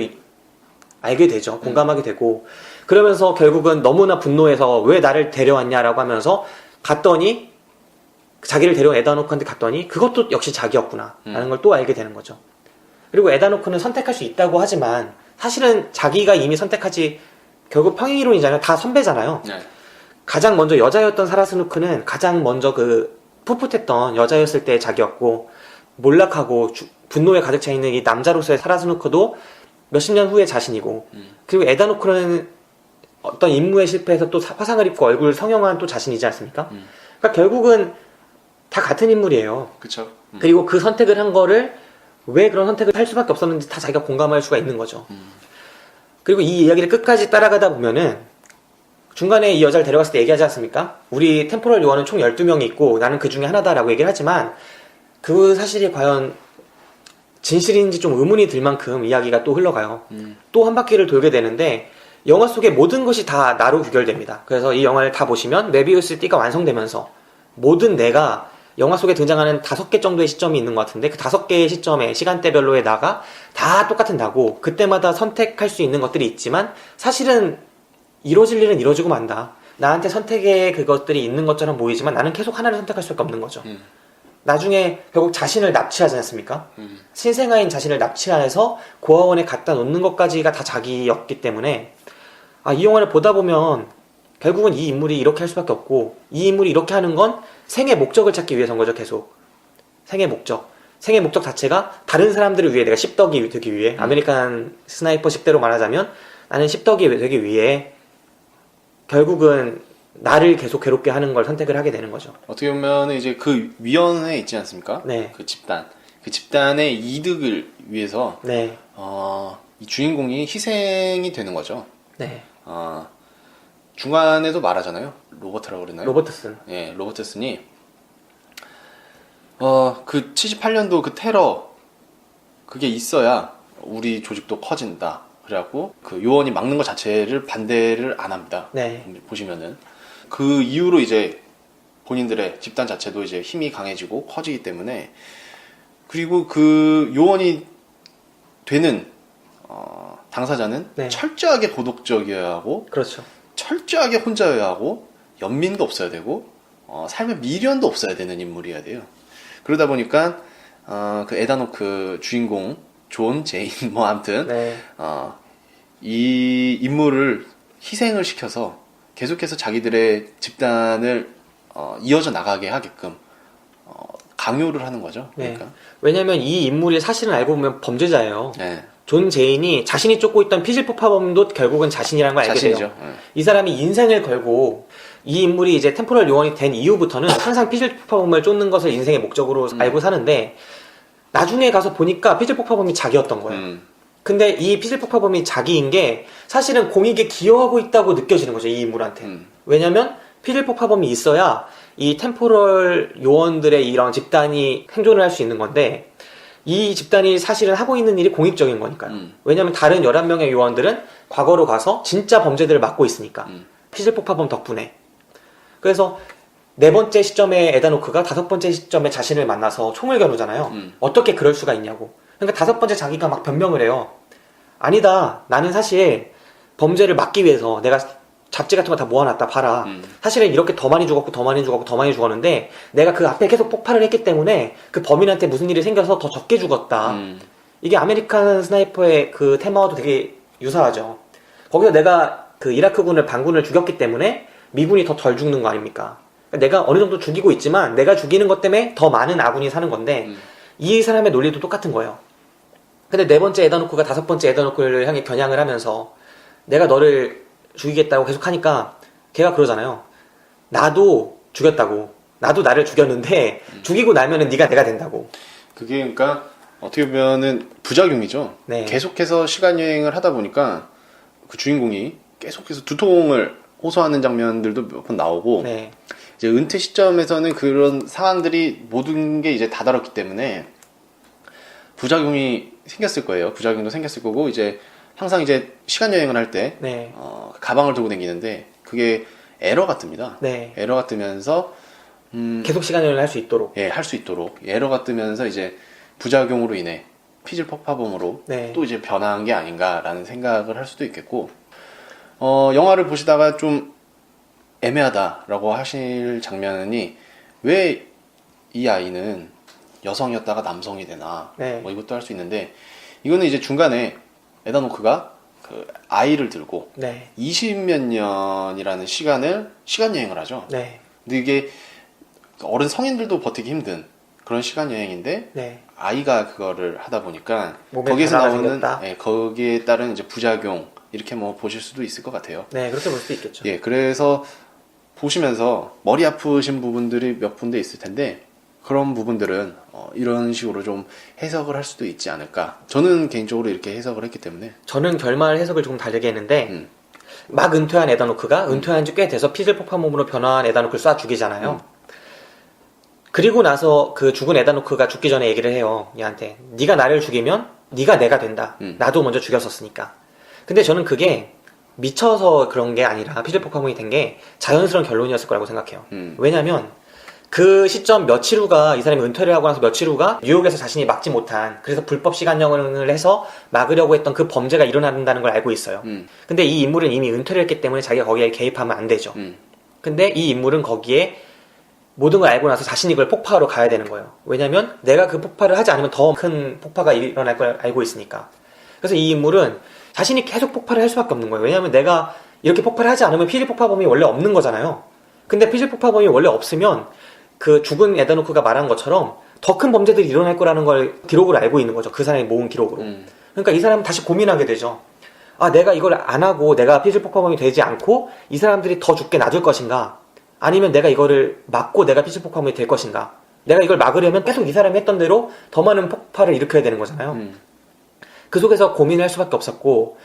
알게 되죠. 공감하게 되고 그러면서 결국은 너무나 분노해서 왜 나를 데려왔냐라고 하면서 갔더니 자기를 데려온 에단 호크한테 갔더니 그것도 역시 자기였구나 라는 걸 또 알게 되는 거죠. 그리고 에단 호크는 선택할 수 있다고 하지만 사실은 자기가 이미 선택하지 결국 평행이론이잖아요. 다 선배잖아요. 네. 가장 먼저 여자였던 사라 스누크는 가장 먼저 그 풋풋했던 여자였을 때의 자기였고 몰락하고 분노에 가득 차 있는 이 남자로서의 사라 스누크도 몇십 년 후의 자신이고 그리고 에단 호크는 어떤 임무에 실패해서 또 화상을 입고 얼굴 성형한 또 자신이지 않습니까? 그러니까 결국은 다 같은 인물이에요. 그렇죠. 그리고 그 선택을 한 거를 왜 그런 선택을 할 수밖에 없었는지 다 자기가 공감할 수가 있는 거죠. 그리고 이 이야기를 끝까지 따라가다 보면은 중간에 이 여자를 데려갔을 때 얘기하지 않습니까? 우리 템포럴 요원은 총 12명이 있고 나는 그 중에 하나다라고 얘기를 하지만 그 사실이 과연 진실인지 좀 의문이 들 만큼 이야기가 또 흘러가요. 또 한 바퀴를 돌게 되는데 영화 속의 모든 것이 다 나로 구결됩니다. 그래서 이 영화를 다 보시면 메비우스 띠가 완성되면서 모든 내가 영화 속에 등장하는 5개 정도의 시점이 있는 것 같은데 그 5개의 시점에 시간대별로의 나가 다 똑같은 나고 그때마다 선택할 수 있는 것들이 있지만 사실은 이루어질 일은 이루어지고 만다. 나한테 선택의 그것들이 있는 것처럼 보이지만 나는 계속 하나를 선택할 수밖에 없는 거죠. 나중에 결국 자신을 납치하지 않습니까? 신생아인 자신을 납치해서 고아원에 갖다 놓는 것까지가 다 자기였기 때문에 이 영화를 보다 보면 결국은 이 인물이 이렇게 할 수밖에 없고 이 인물이 이렇게 하는 건 생의 목적을 찾기 위해서인 거죠. 계속 생의 목적 자체가 다른 사람들을 위해 내가 씹덕이 되기 위해 아메리칸 스나이퍼 10대로 말하자면 나는 씹덕이 되기 위해 결국은 나를 계속 괴롭게 하는 걸 선택을 하게 되는 거죠. 어떻게 보면 이제 그 위원회 있지 않습니까? 네. 그 집단의 이득을 위해서 네. 이 주인공이 희생이 되는 거죠. 네. 중간에도 말하잖아요. 로버트라고 그러나요? 로버트슨. 예, 로버트슨이 그 78년도 그 테러 그게 있어야 우리 조직도 커진다. 그래갖고 그 요원이 막는 것 자체를 반대를 안 합니다. 네. 보시면은 그 이후로 이제 본인들의 집단 자체도 이제 힘이 강해지고 커지기 때문에 그리고 그 요원이 되는 당사자는 네. 철저하게 고독적이어야 하고 그렇죠. 철저하게 혼자여야 하고 연민도 없어야 되고 삶의 미련도 없어야 되는 인물이어야 돼요. 그러다 보니까 그 에다노크 주인공 존 제인 뭐 아무튼 네. 이 인물을 희생을 시켜서 계속해서 자기들의 집단을 이어져 나가게 하게끔 강요를 하는 거죠. 네. 그러니까. 왜냐면 이 인물이 사실은 알고 보면 범죄자예요. 네. 존 제인이 자신이 쫓고 있던 피질포파범도 결국은 자신이라는 걸 알게 돼요. 자신이죠. 네. 이 사람이 인생을 걸고 이 인물이 이제 템포럴 요원이 된 이후부터는 항상 피질포파범을 쫓는 것을 인생의 목적으로 알고 사는데 나중에 가서 보니까 피질포파범이 자기였던 거예요. 근데 이 피질포파범이 자기인 게 사실은 공익에 기여하고 있다고 느껴지는 거죠. 이 인물한테. 왜냐면 피질포파범이 있어야 이 템포럴 요원들의 이런 집단이 생존을 할 수 있는 건데 이 집단이 사실은 하고 있는 일이 공익적인 거니까요. 왜냐면 다른 11명의 요원들은 과거로 가서 진짜 범죄들을 막고 있으니까. 피질포파범 덕분에. 그래서 4번째 시점에 에다노크가 5번째 시점에 자신을 만나서 총을 겨누잖아요. 어떻게 그럴 수가 있냐고. 그러니까 5번째 자기가 막 변명을 해요. 아니다. 나는 사실 범죄를 막기 위해서 내가 잡지 같은 거 다 모아놨다 봐라. 사실은 이렇게 더 많이 죽었고 더 많이 죽었고 더 많이 죽었는데 내가 그 앞에 계속 폭발을 했기 때문에 그 범인한테 무슨 일이 생겨서 더 적게 죽었다. 이게 아메리칸 스나이퍼의 그 테마와도 되게 유사하죠. 거기서 내가 그 이라크군을 반군을 죽였기 때문에 미군이 더 덜 죽는 거 아닙니까? 내가 어느 정도 죽이고 있지만 내가 죽이는 것 때문에 더 많은 아군이 사는 건데 이 사람의 논리도 똑같은 거예요. 근데 4번째 에다노크가 5번째 에다노크를 향해 겨냥을 하면서 내가 너를 죽이겠다고 계속 하니까 걔가 그러잖아요. 나도 죽였다고. 나도 나를 죽였는데 죽이고 나면은 네가 내가 된다고. 그게 그러니까 어떻게 보면은 부작용이죠. 네. 계속해서 시간 여행을 하다 보니까 그 주인공이 계속해서 두통을 호소하는 장면들도 몇 번 나오고 네. 이제 은퇴 시점에서는 그런 상황들이 모든 게 이제 다다랐기 때문에 부작용이 생겼을 거예요. 부작용도 생겼을 거고 이제 항상 이제 시간 여행을 할 때 네. 가방을 들고 다니는데 그게 에러가 뜹니다. 네. 에러가 뜨면서 계속 시간 여행을 할 수 있도록. 예, 할 수 있도록 에러가 뜨면서 이제 부작용으로 인해 피질 폭파범으로 네. 또 이제 변화한 게 아닌가라는 생각을 할 수도 있겠고 영화를 보시다가 좀 애매하다라고 하실 장면이 왜 이 아이는 여성이었다가 남성이 되나 네. 뭐 이것도 할 수 있는데 이거는 이제 중간에 에다노크가 그 아이를 들고 네. 20몇 년이라는 시간 여행을 하죠. 네. 근데 이게 어른 성인들도 버티기 힘든 그런 시간 여행인데 네. 아이가 그거를 하다 보니까 몸에 거기에서 변화가 나오는 생겼다. 예, 거기에 따른 이제 부작용 이렇게 뭐 보실 수도 있을 것 같아요. 네, 그렇게 볼 수도 있겠죠. 예, 그래서 보시면서 머리 아프신 부분들이 몇 군데 있을 텐데 그런 부분들은 이런 식으로 좀 해석을 할 수도 있지 않을까. 저는 개인적으로 이렇게 해석을 했기 때문에 저는 결말 해석을 조금 다르게 했는데 막 은퇴한 에다노크가 은퇴한 지 꽤 돼서 피질 폭파몸으로 변화한 에다노크를 쏴 죽이잖아요. 그리고 나서 그 죽은 에다노크가 죽기 전에 얘기를 해요. 얘한테 네가 나를 죽이면 네가 내가 된다. 나도 먼저 죽였었으니까. 근데 저는 그게 미쳐서 그런 게 아니라 피질 폭파몸이 된 게 자연스러운 결론이었을 거라고 생각해요. 왜냐면 그 시점 며칠 후가 이 사람이 은퇴를 하고 나서 며칠 후가 뉴욕에서 자신이 막지 못한 그래서 불법 시간여행을 해서 막으려고 했던 그 범죄가 일어난다는 걸 알고 있어요. 근데 이 인물은 이미 은퇴를 했기 때문에 자기가 거기에 개입하면 안 되죠. 근데 이 인물은 거기에 모든 걸 알고 나서 자신이 그걸 폭파하러 가야 되는 거예요. 왜냐면 내가 그 폭발을 하지 않으면 더 큰 폭파가 일어날 걸 알고 있으니까. 그래서 이 인물은 자신이 계속 폭발을 할 수밖에 없는 거예요. 왜냐면 내가 이렇게 폭발을 하지 않으면 피질 폭파범이 원래 없는 거잖아요. 근데 피질 폭파범이 원래 없으면 그 죽은 에다노크가 말한 것처럼 더 큰 범죄들이 일어날 거라는 걸 기록으로 알고 있는 거죠. 그 사람이 모은 기록으로. 그러니까 이 사람은 다시 고민하게 되죠. 아, 내가 이걸 안 하고 내가 피질 폭파범이 되지 않고 이 사람들이 더 죽게 놔둘 것인가? 아니면 내가 이거를 막고 내가 피질 폭파범이 될 것인가? 내가 이걸 막으려면 계속 이 사람이 했던 대로 더 많은 폭발을 일으켜야 되는 거잖아요. 그 속에서 고민을 할 수밖에 없었고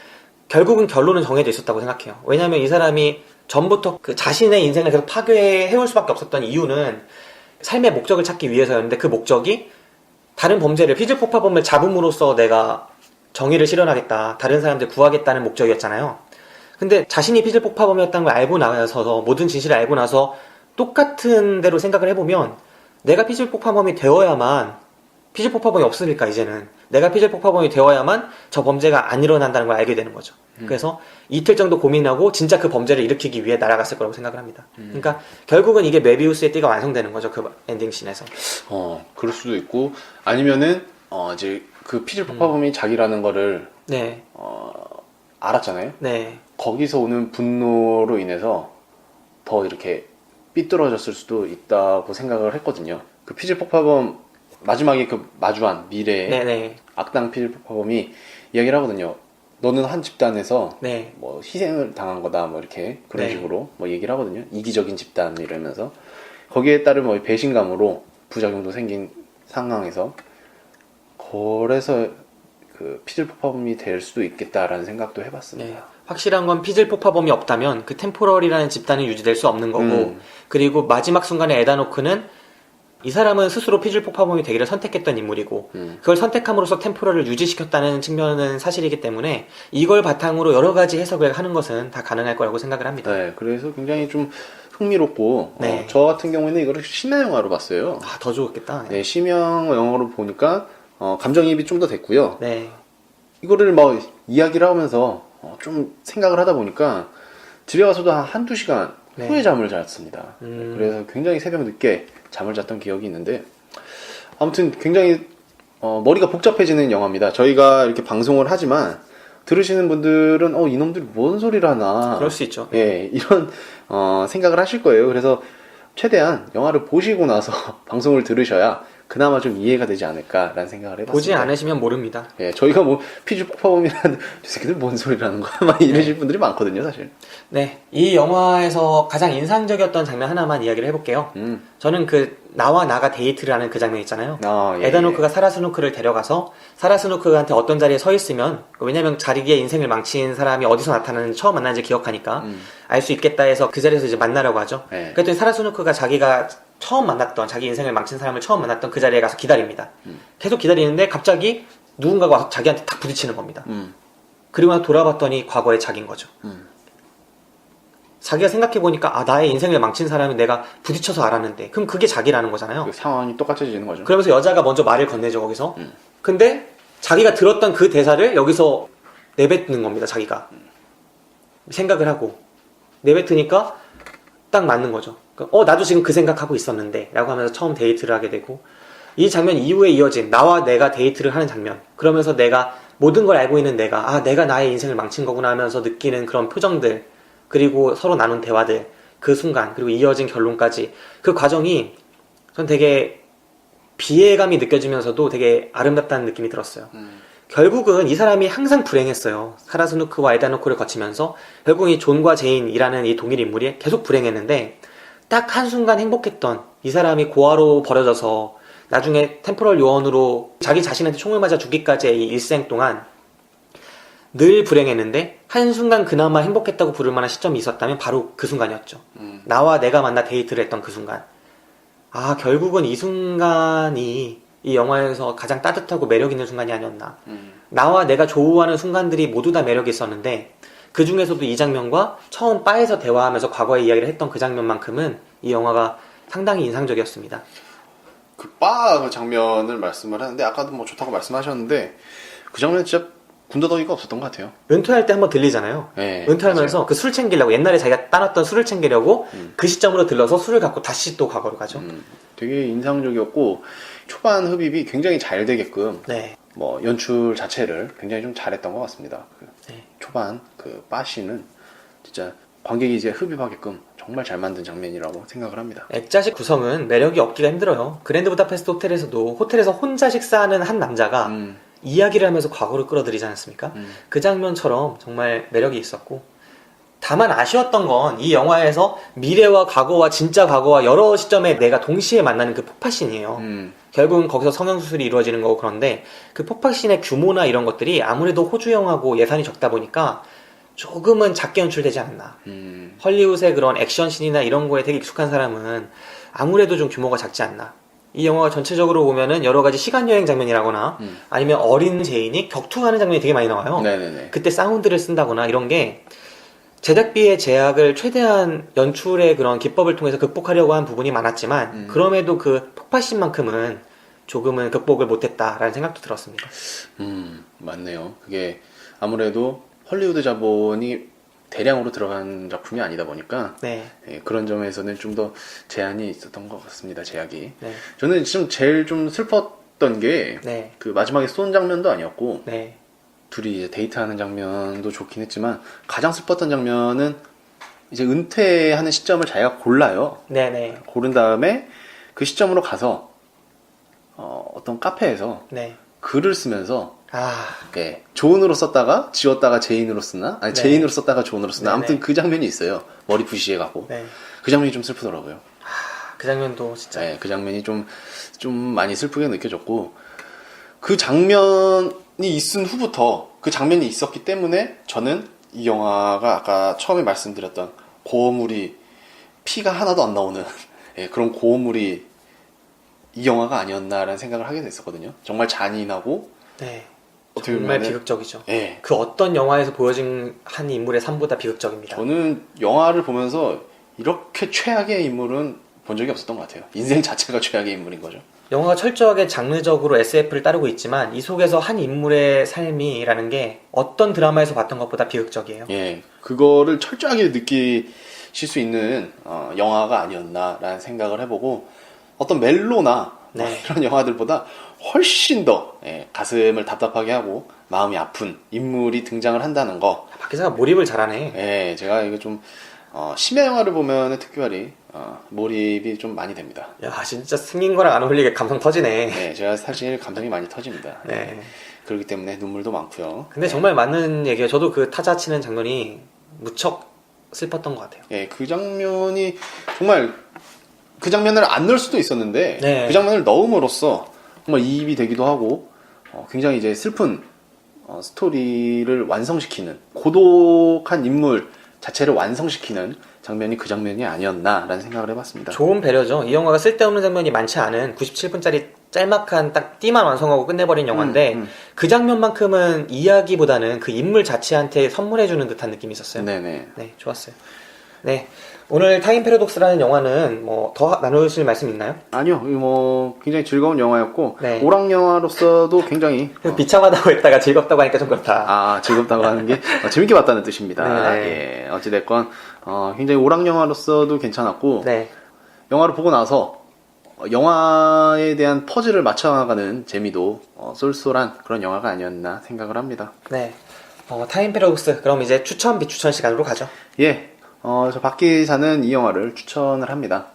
결국은 결론은 정해져 있었다고 생각해요. 왜냐하면 이 사람이 전부터 그 자신의 인생을 계속 파괴해올 수밖에 없었던 이유는 삶의 목적을 찾기 위해서였는데, 그 목적이 다른 범죄를, 피즐포파범을 잡음으로써 내가 정의를 실현하겠다, 다른 사람들 구하겠다는 목적이었잖아요. 근데 자신이 피즐포파범이었다는 걸 알고 나서, 모든 진실을 알고 나서 똑같은 대로 생각을 해보면 내가 피즐포파범이 되어야만, 피즐포파범이 없으니까 이제는 내가 피즐포파범이 되어야만 저 범죄가 안 일어난다는 걸 알게 되는 거죠. 그래서 이틀 정도 고민하고 진짜 그 범죄를 일으키기 위해 날아갔을 거라고 생각을 합니다. 그러니까 결국은 이게 메비우스의 띠가 완성되는 거죠, 그 엔딩씬에서. 그럴 수도 있고, 아니면은 이제 그 피즐포파범이 자기라는 거를 네. 알았잖아요. 네. 거기서 오는 분노로 인해서 더 이렇게 삐뚤어졌을 수도 있다고 생각을 했거든요. 그 피즐포파범 마지막에 그 마주한 미래의 네네. 악당 피즐포파범이 이야기를 하거든요. 너는 한 집단에서 네. 뭐 희생을 당한 거다, 뭐 이렇게 그런 네. 식으로 뭐 얘기를 하거든요. 이기적인 집단 이러면서 거기에 따른 뭐 배신감으로 부작용도 생긴 상황에서, 그래서 그 피즐포파범이 될 수도 있겠다라는 생각도 해봤습니다. 네. 확실한 건 피즐포파범이 없다면 그 템포럴이라는 집단은 유지될 수 없는 거고, 그리고 마지막 순간에 에다노크는 이 사람은 스스로 피즐포파범이 되기를 선택했던 인물이고, 그걸 선택함으로써 템포럴을 유지시켰다는 측면은 사실이기 때문에 이걸 바탕으로 여러 가지 해석을 하는 것은 다 가능할 거라고 생각을 합니다. 네, 그래서 굉장히 좀 흥미롭고, 네. 저 같은 경우에는 이거를 심야 영화로 봤어요. 아, 더 좋겠다. 네, 심야 영화로 보니까 감정이입이 좀 더 됐고요. 네. 이거를 뭐 이야기를 하면서 좀 생각을 하다 보니까 집에 가서도 한 한두 시간 네. 후에 잠을 잤습니다. 그래서 굉장히 새벽 늦게 잠을 잤던 기억이 있는데, 아무튼 굉장히 머리가 복잡해지는 영화입니다. 저희가 이렇게 방송을 하지만 들으시는 분들은 이놈들이 뭔 소리를 하나, 그럴 수 있죠. 예, 이런 생각을 하실 거예요. 그래서 최대한 영화를 보시고 나서 방송을 들으셔야 그나마 좀 이해가 되지 않을까라는 생각을 해봤습니다. 보지 않으시면 모릅니다. 예, 저희가 뭐 피즐포파범이라는 저 새끼들 뭔 소리라는 거야 막 이러실 분들이 많거든요, 사실. 네. 이 영화에서 가장 인상적이었던 장면 하나만 이야기를 해볼게요. 저는 그 나와 나가 데이트를 하는 그 장면 있잖아요. 예, 에다노크가 사라 스누크를 데려가서 사라 스누크한테 어떤 자리에 서 있으면, 왜냐면 자기의 인생을 망친 사람이 어디서 나타나는지 처음 만난지 기억하니까 알 수 있겠다 해서 그 자리에서 이제 만나라고 하죠. 네. 그랬더니 사라 스누크가 자기가 처음 만났던, 자기 인생을 망친 사람을 처음 만났던 그 자리에 가서 기다립니다. 계속 기다리는데 갑자기 누군가가 와서 자기한테 딱 부딪히는 겁니다. 그리고 나서 돌아봤더니 과거의 자기인 거죠. 자기가 생각해보니까 나의 인생을 망친 사람이 내가 부딪혀서 알았는데, 그럼 그게 자기라는 거잖아요. 그 상황이 똑같아지는 거죠. 그러면서 여자가 먼저 말을 건네죠, 거기서. 근데 자기가 들었던 그 대사를 여기서 내뱉는 겁니다, 자기가. 생각을 하고 내뱉으니까 딱 맞는 거죠. 나도 지금 그 생각하고 있었는데 라고 하면서 처음 데이트를 하게 되고, 이 장면 이후에 이어진 나와 내가 데이트를 하는 장면, 그러면서 내가 모든 걸 알고 있는 내가 나의 인생을 망친 거구나 하면서 느끼는 그런 표정들, 그리고 서로 나눈 대화들, 그 순간, 그리고 이어진 결론까지, 그 과정이 전 되게 비애감이 느껴지면서도 되게 아름답다는 느낌이 들었어요. 결국은 이 사람이 항상 불행했어요. 사라 스누크와 에다노크를 거치면서 결국 이 존과 제인이라는 이 동일 인물이 계속 불행했는데, 딱 한순간 행복했던 이 사람이 고아로 버려져서 나중에 템포럴 요원으로 자기 자신한테 총을 맞아 죽기까지의 이 일생 동안 늘 불행했는데 한순간 그나마 행복했다고 부를 만한 시점이 있었다면 바로 그 순간이었죠. 나와 내가 만나 데이트를 했던 그 순간. 결국은 이 순간이 이 영화에서 가장 따뜻하고 매력 있는 순간이 아니었나. 나와 내가 좋아하는 순간들이 모두 다 매력이 있었는데, 그 중에서도 이 장면과 처음 바에서 대화하면서 과거의 이야기를 했던 그 장면만큼은 이 영화가 상당히 인상적이었습니다. 그 바 장면을 말씀을 하는데, 아까도 뭐 좋다고 말씀하셨는데 그 장면 진짜 군더더기가 없었던 것 같아요. 은퇴할 때 한번 들리잖아요. 네, 은퇴하면서 그 술 챙기려고, 옛날에 자기가 따놨던 술을 챙기려고 그 시점으로 들러서 술을 갖고 다시 또 과거로 가죠. 되게 인상적이었고, 초반 흡입이 굉장히 잘 되게끔 네. 뭐 연출 자체를 굉장히 좀 잘했던 것 같습니다. 네. 초반 그 바시는 진짜 관객이 이제 흡입하게끔 정말 잘 만든 장면이라고 생각을 합니다. 액자식 구성은 매력이 없기가 힘들어요. 그랜드 부다페스트 호텔에서도 호텔에서 혼자 식사하는 한 남자가 이야기를 하면서 과거를 끌어들이지 않았습니까? 그 장면처럼 정말 매력이 있었고, 다만 아쉬웠던 건 이 영화에서 미래와 과거와 진짜 과거와 여러 시점에 내가 동시에 만나는 그 폭파씬이에요. 결국은 거기서 성형수술이 이루어지는 거고, 그런데 그 폭파씬의 규모나 이런 것들이 아무래도 호주 영화고 예산이 적다 보니까 조금은 작게 연출되지 않나. 헐리우드의 그런 액션씬이나 이런 거에 되게 익숙한 사람은 아무래도 좀 규모가 작지 않나. 이 영화가 전체적으로 보면은 여러 가지 시간여행 장면이라거나 아니면 어린 제인이 격투하는 장면이 되게 많이 나와요. 네네네. 그때 사운드를 쓴다거나 이런 게 제작비의 제약을 최대한 연출의 그런 기법을 통해서 극복하려고 한 부분이 많았지만 그럼에도 그 폭발씬만큼은 조금은 극복을 못했다라는 생각도 들었습니다. 맞네요. 그게 아무래도 헐리우드 자본이 대량으로 들어간 작품이 아니다 보니까 네. 예, 그런 점에서는 좀 더 제한이 있었던 것 같습니다. 제약이. 네. 저는 지금 제일 좀 슬펐던 게 네. 그 마지막에 쏜 장면도 아니었고 네. 둘이 이제 데이트하는 장면도 좋긴 했지만 가장 슬펐던 장면은 이제 은퇴하는 시점을 자기가 골라요. 네네. 고른 다음에 그 시점으로 가서 어떤 카페에서 네. 글을 쓰면서 아, 네, 존으로 썼다가 지웠다가 제인으로 쓰나? 아니 네. 제인으로 썼다가 존으로 쓰나? 네네. 아무튼 그 장면이 있어요. 머리 부시해 가고 네. 그 장면이 좀 슬프더라고요. 그 장면도 진짜. 네, 그 장면이 좀 많이 슬프게 느껴졌고 그 장면이 있은 후부터 그 장면이 있었기 때문에 저는 이 영화가 아까 처음에 말씀드렸던 고어물이 피가 하나도 안 나오는 예, 그런 고어물이 이 영화가 아니었나라는 생각을 하게 됐었거든요. 정말 잔인하고 네. 어떻게 정말 보면은- 비극적이죠. 예, 그 어떤 영화에서 보여진 한 인물의 삶보다 비극적입니다. 저는 영화를 보면서 이렇게 최악의 인물은 본 적이 없었던 것 같아요. 인생 자체가 최악의 인물인 거죠. 영화가 철저하게 장르적으로 SF를 따르고 있지만 이 속에서 한 인물의 삶이라는 게 어떤 드라마에서 봤던 것보다 비극적이에요. 예, 그거를 철저하게 느끼실 수 있는 영화가 아니었나라는 생각을 해보고 어떤 멜로나 네. 이런 영화들보다 훨씬 더 가슴을 답답하게 하고 마음이 아픈 인물이 등장을 한다는 거. 박 기자가 몰입을 잘하네. 예, 제가 이거 좀 심야 영화를 보면 특별히 몰입이 좀 많이 됩니다. 야, 진짜 생긴 거랑 안 어울리게 감성 터지네. 네, 제가 사실 감정이 많이 터집니다. 네. 그렇기 때문에 눈물도 많고요. 근데 정말 맞는 얘기예요. 저도 그 타자 치는 장면이 무척 슬펐던 것 같아요. 예, 그 장면이 정말 그 장면을 안 넣을 수도 있었는데 네. 그 장면을 넣음으로써 정말 이입이 되기도 하고 굉장히 이제 슬픈 스토리를 완성시키는 고독한 인물 자체를 완성시키는 장면이 그 장면이 아니었나라는 생각을 해봤습니다. 좋은 배려죠. 이 영화가 쓸데없는 장면이 많지 않은 97분짜리 짤막한 딱 띠만 완성하고 끝내버린 영화인데 그 장면만큼은 이야기보다는 그 인물 자체한테 선물해주는 듯한 느낌이 있었어요. 네네. 네, 좋았어요. 네, 오늘 타임 패러독스라는 영화는 뭐 더 나누실 말씀 있나요? 아니요, 뭐 굉장히 즐거운 영화였고 네. 오락 영화로서도 굉장히 비참하다고 했다가 즐겁다고 하니까 좀 그렇다. 즐겁다고 하는 게 재밌게 봤다는 뜻입니다. 네. 예, 어찌됐건 굉장히 오락 영화로서도 괜찮았고 네, 영화를 보고 나서 영화에 대한 퍼즐을 맞춰나가는 재미도 쏠쏠한 그런 영화가 아니었나 생각을 합니다. 네. 타임 패러독스 그럼 이제 추천 비추천 시간으로 가죠. 예, 저 박 기자는 이 영화를 추천을 합니다.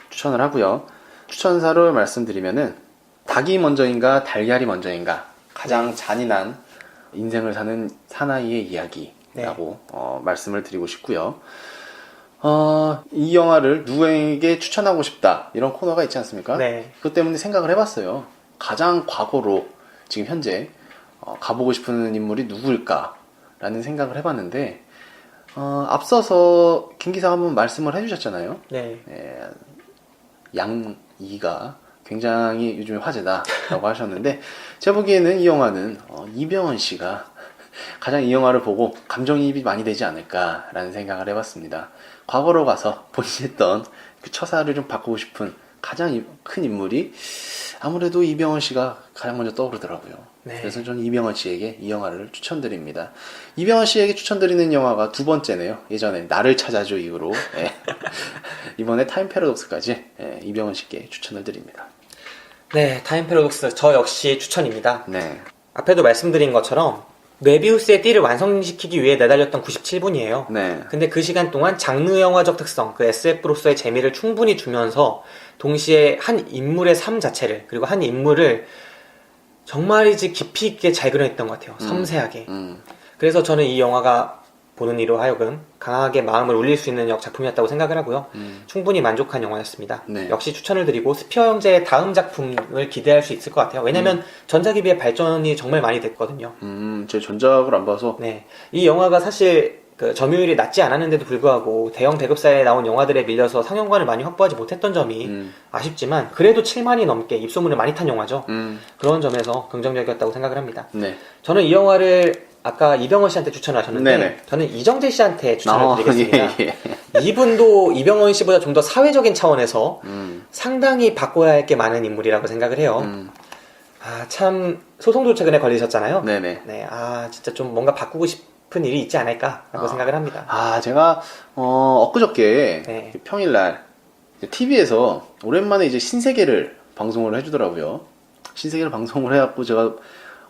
추천을 하고요. 추천사를 말씀드리면은 닭이 먼저인가 달걀이 먼저인가 가장 잔인한 인생을 사는 사나이의 이야기라고 말씀을 드리고 싶고요. 이 영화를 누구에게 추천하고 싶다 이런 코너가 있지 않습니까? 네. 그것 때문에 생각을 해봤어요. 가장 과거로 지금 현재 가보고 싶은 인물이 누구일까라는 생각을 해봤는데 앞서서 김 기사가 한번 말씀을 해주셨잖아요. 네. 양이가 굉장히 요즘에 화제다라고 하셨는데 제가 보기에는 이 영화는 이병헌 씨가 가장 이 영화를 보고 감정이입이 많이 되지 않을까라는 생각을 해봤습니다. 과거로 가서 본인이 했던 그 처사를 좀 바꾸고 싶은 가장 큰 인물이 아무래도 이병헌 씨가 가장 먼저 떠오르더라고요. 네. 그래서 저는 이병헌 씨에게 이 영화를 추천드립니다. 이병헌 씨에게 추천드리는 영화가 두 번째네요. 예전에 나를 찾아줘 이후로 이번에 타임 패러독스까지 이병헌 씨께 추천을 드립니다. 네, 타임 패러독스 저 역시 추천입니다. 네. 앞에도 말씀드린 것처럼 메비우스의 띠를 완성시키기 위해 내달렸던 97분이에요. 네. 근데 그 시간 동안 장르 영화적 특성, 그 SF로서의 재미를 충분히 주면서 동시에 한 인물의 삶 자체를 그리고 한 인물을 정말이지 깊이 있게 잘 그려냈던 것 같아요. 섬세하게. 그래서 저는 이 영화가 보는 이로 하여금 강하게 마음을 울릴 수 있는 작품이었다고 생각을 하고요. 충분히 만족한 영화였습니다. 네. 역시 추천을 드리고 스피어 형제의 다음 작품을 기대할 수 있을 것 같아요. 왜냐면 전작에 비해 발전이 정말 많이 됐거든요. 제 전작을 안 봐서. 네, 이 영화가 사실 그 점유율이 낮지 않았는데도 불구하고 대형 배급사에 나온 영화들에 밀려서 상영관을 많이 확보하지 못했던 점이 아쉽지만 그래도 7만이 넘게 입소문을 많이 탄 영화죠. 그런 점에서 긍정적이었다고 생각을 합니다. 네. 저는 이 영화를 아까 이병헌 씨한테 추천을 하셨는데 네네. 저는 이정재 씨한테 추천을 드리겠습니다. 예. 이분도 이병헌 씨보다 좀 더 사회적인 차원에서 상당히 바꿔야 할 게 많은 인물이라고 생각을 해요. 아, 참 소송도 최근에 걸리셨잖아요. 네네. 네, 아 진짜 좀 뭔가 바꾸고 싶은 일이 있지 않을까라고 생각을 합니다. 제가 엊그저께 네. 평일날 TV에서 오랜만에 이제 신세계를 방송을 해주더라고요. 신세계를 방송을 해갖고 제가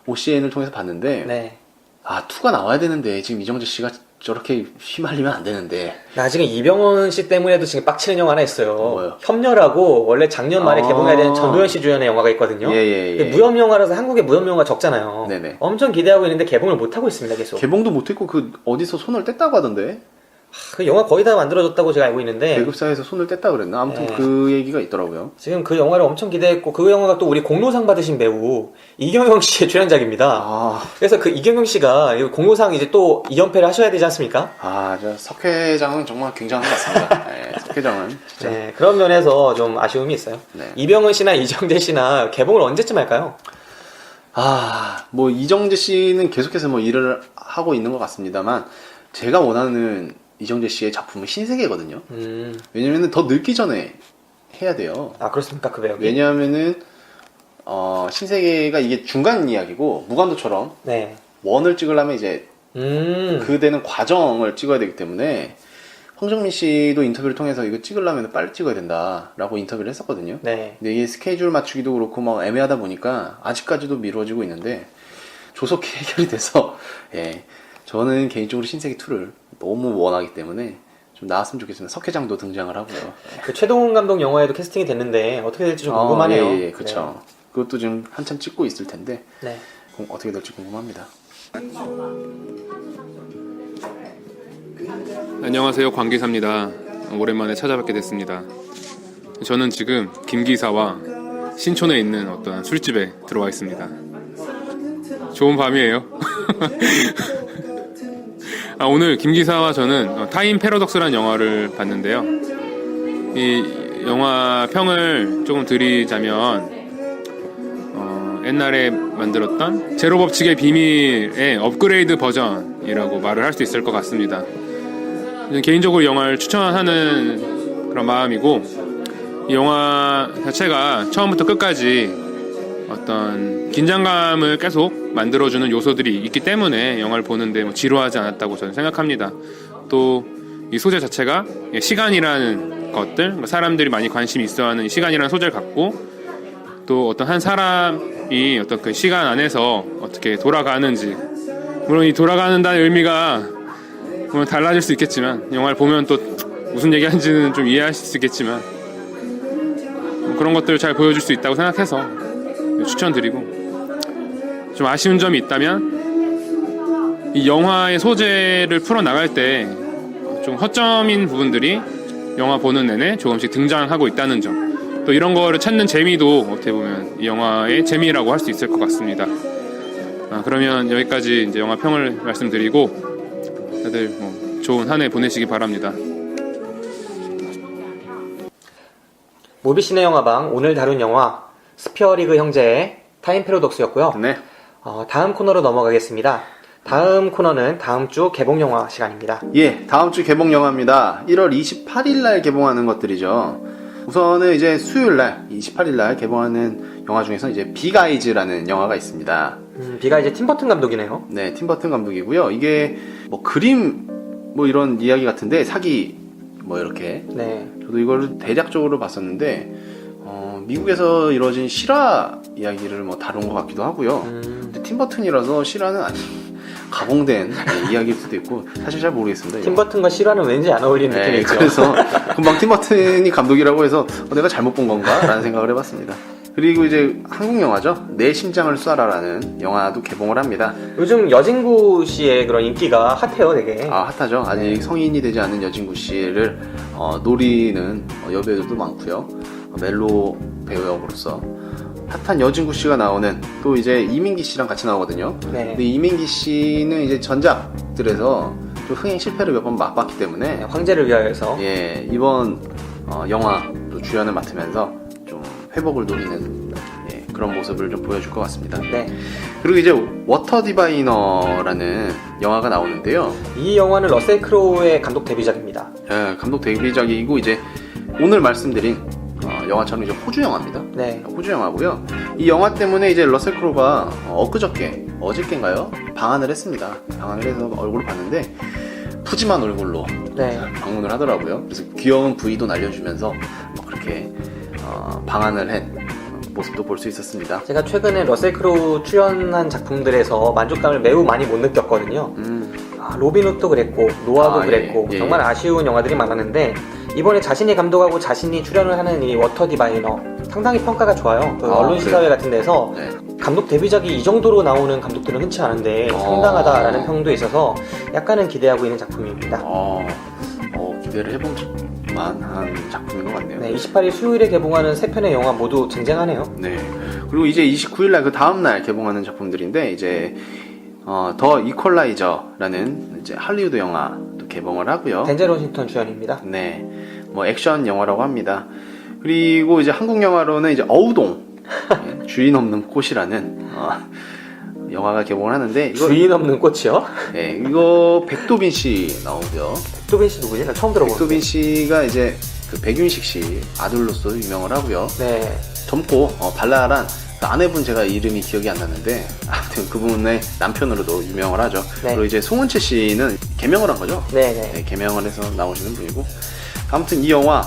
OCN을 통해서 봤는데 네. 2가 나와야 되는데 지금 이정재 씨가 저렇게 휘말리면 안 되는데. 나 지금 이병헌 씨 때문에도 지금 빡치는 영화 하나 있어요. 뭐요? 협녀라고 원래 작년 말에 개봉해야 되는 전도연 씨 주연의 영화가 있거든요. 예. 무협 영화라서 한국에 무협 영화 적잖아요. 네네. 엄청 기대하고 있는데 개봉을 못 하고 있습니다, 계속. 개봉도 못했고 어디서 손을 뗐다고 하던데. 그 영화 거의 다 만들어졌다고 제가 알고 있는데 배급사에서 손을 뗐다 그랬나? 아무튼 네. 그 얘기가 있더라고요. 지금 그 영화를 엄청 기대했고 그 영화가 또 우리 공로상 받으신 배우 이경영 씨의 출연작입니다. 그래서 그 이경영 씨가 공로상 이제 또 2연패를 하셔야 되지 않습니까? 저 석 회장은 정말 굉장한 것 같습니다. 네, 석 회장은 진짜. 네, 그런 면에서 좀 아쉬움이 있어요. 네. 이병헌 씨나 이정재 씨나 개봉을 언제쯤 할까요? 뭐 이정재 씨는 계속해서 뭐 일을 하고 있는 것 같습니다만 제가 원하는 이정재 씨의 작품은 신세계거든요. 왜냐면은 더 늙기 전에 해야 돼요. 아, 그렇습니까? 그 배역이? 왜냐하면은 신세계가 이게 중간 이야기고 무간도처럼 네. 원을 찍으려면 이제 그대는 과정을 찍어야 되기 때문에 황정민 씨도 인터뷰를 통해서 이거 찍으려면 빨리 찍어야 된다라고 인터뷰를 했었거든요. 네. 근데 이게 스케줄 맞추기도 그렇고 막 애매하다 보니까 아직까지도 미뤄지고 있는데 조속히 해결이 돼서 저는 개인적으로 신세계 2를 너무 원하기 때문에 좀 나왔으면 좋겠습니다. 석 회장도 등장을 하고요. 그 최동훈 감독 영화에도 캐스팅이 됐는데 어떻게 될지 좀 궁금하네요. 그렇죠. 그것도 지금 한참 찍고 있을 텐데 네. 어떻게 될지 궁금합니다. 안녕하세요, 광기사입니다. 오랜만에 찾아뵙게 됐습니다. 저는 지금 김기사와 신촌에 있는 어떤 술집에 들어와 있습니다. 좋은 밤이에요. 오늘 김기사와 저는 타임 패러독스라는 영화를 봤는데요. 이 영화 평을 조금 드리자면 옛날에 만들었던 제로 법칙의 비밀의 업그레이드 버전이라고 말을 할 수 있을 것 같습니다. 개인적으로 영화를 추천하는 그런 마음이고, 이 영화 자체가 처음부터 끝까지 어떤 긴장감을 계속 만들어주는 요소들이 있기 때문에 영화를 보는데 지루하지 않았다고 저는 생각합니다. 또 이 소재 자체가 시간이라는 것들, 사람들이 많이 관심이 있어하는 시간이라는 소재를 갖고, 또 어떤 한 사람이 어떤 그 시간 안에서 어떻게 돌아가는지, 물론 이 돌아가는다는 의미가 물론 달라질 수 있겠지만, 영화를 보면 또 무슨 얘기하는지는 좀 이해하실 수 있겠지만 그런 것들을 잘 보여줄 수 있다고 생각해서 추천드리고, 좀 아쉬운 점이 있다면 이 영화의 소재를 풀어나갈 때 좀 허점인 부분들이 영화 보는 내내 조금씩 등장하고 있다는 점, 또 이런 거를 찾는 재미도 어떻게 보면 이 영화의 재미라고 할 수 있을 것 같습니다. 그러면 여기까지 이제 영화 평을 말씀드리고 다들 좋은 한 해 보내시기 바랍니다. 모비시네 영화방 오늘 다룬 영화 스피어리그 형제의 타임 패러독스였고요. 네. 다음 코너로 넘어가겠습니다. 다음 코너는 다음 주 개봉 영화 시간입니다. 다음 주 개봉 영화입니다. 1월 28일 날 개봉하는 것들이죠. 우선은 이제 수요일 날 28일 날 개봉하는 영화 중에서 이제 빅아이즈라는 영화가 있습니다. 비가 이제 팀버튼 감독이네요. 네, 팀버튼 감독이고요. 이게 그림 이런 이야기 같은데 사기 이렇게. 네. 저도 이걸 대략적으로 봤었는데 미국에서 이루어진 실화 이야기를 다룬 것 같기도 하고요. 근데 팀버튼이라서 실화는 가공된 이야기일 수도 있고 사실 잘 모르겠습니다. 팀버튼과 실화는 왠지 안 어울리는 느낌이 있죠. 그래서 금방 팀버튼이 감독이라고 해서 내가 잘못 본 건가? 라는 생각을 해봤습니다. 그리고 이제 한국 영화죠. 내 심장을 쏴라라는 영화도 개봉을 합니다. 요즘 여진구 씨의 그런 인기가 핫해요, 되게. 아, 핫하죠. 아직 네. 성인이 되지 않은 여진구 씨를 노리는 여배우들도 많고요. 멜로 배우 역으로서 핫한 여진구 씨가 나오는 또 이제 이민기 씨랑 같이 나오거든요. 네. 근데 이민기 씨는 이제 전작들에서 좀 흥행 실패를 몇 번 맛봤기 때문에 네, 황제를 위하여서. 예, 이번 영화도 주연을 맡으면서 좀 회복을 노리는 예, 그런 모습을 좀 보여줄 것 같습니다. 네. 그리고 이제 워터 디바이너라는 영화가 나오는데요. 이 영화는 러셀 크로우의 감독 데뷔작입니다. 예, 감독 데뷔작이고 이제 오늘 말씀드린 영화처럼 이제 호주 영화입니다. 네. 호주 영화고요. 이 영화 때문에 이제 러셀 크로우가 어저께인가요? 방한을 했습니다. 방한을 해서 얼굴을 봤는데 푸짐한 얼굴로 네. 방문을 하더라고요. 그래서 귀여운 부위도 날려주면서 그렇게 방한을 한 모습도 볼 수 있었습니다. 제가 최근에 러셀 크로우 출연한 작품들에서 만족감을 매우 많이 못 느꼈거든요. 로빈 훗도 그랬고 노아도 그랬고 예. 정말 아쉬운 영화들이 많았는데 이번에 자신이 감독하고 자신이 출연을 하는 이 워터 디바이너 상당히 평가가 좋아요. 그 언론 시사회 같은 데서 네. 감독 데뷔작이 이 정도로 나오는 감독들은 흔치 않은데 상당하다라는 평도 있어서 약간은 기대하고 있는 작품입니다. 기대를 해볼 만한 작품인 것 같네요. 네, 28일 수요일에 개봉하는 3편의 영화 모두 쟁쟁하네요. 네. 그리고 이제 29일날 그 다음날 개봉하는 작품들인데 이제 더 이퀄라이저라는 이제 할리우드 영화도 개봉을 하고요. 덴젤 워싱턴 주연입니다. 네. 뭐 액션 영화라고 합니다. 그리고 이제 한국 영화로는 이제 어우동 주인 없는 꽃이라는 영화가 개봉을 하는데 이거 주인 없는 꽃이요? 네, 이거 백도빈 씨 나오고요. 백도빈 씨 누구지? 나 처음 들어보는데. 백도빈 씨가 이제 그 백윤식 씨 아들로서 유명을 하고요. 네. 젊고 발랄한 그 아내분 제가 이름이 기억이 안 나는데 아무튼 그분의 남편으로도 유명을 하죠. 네. 그리고 이제 송은채 씨는 개명을 한 거죠. 네네. 네, 개명을 해서 나오시는 분이고 아무튼 이 영화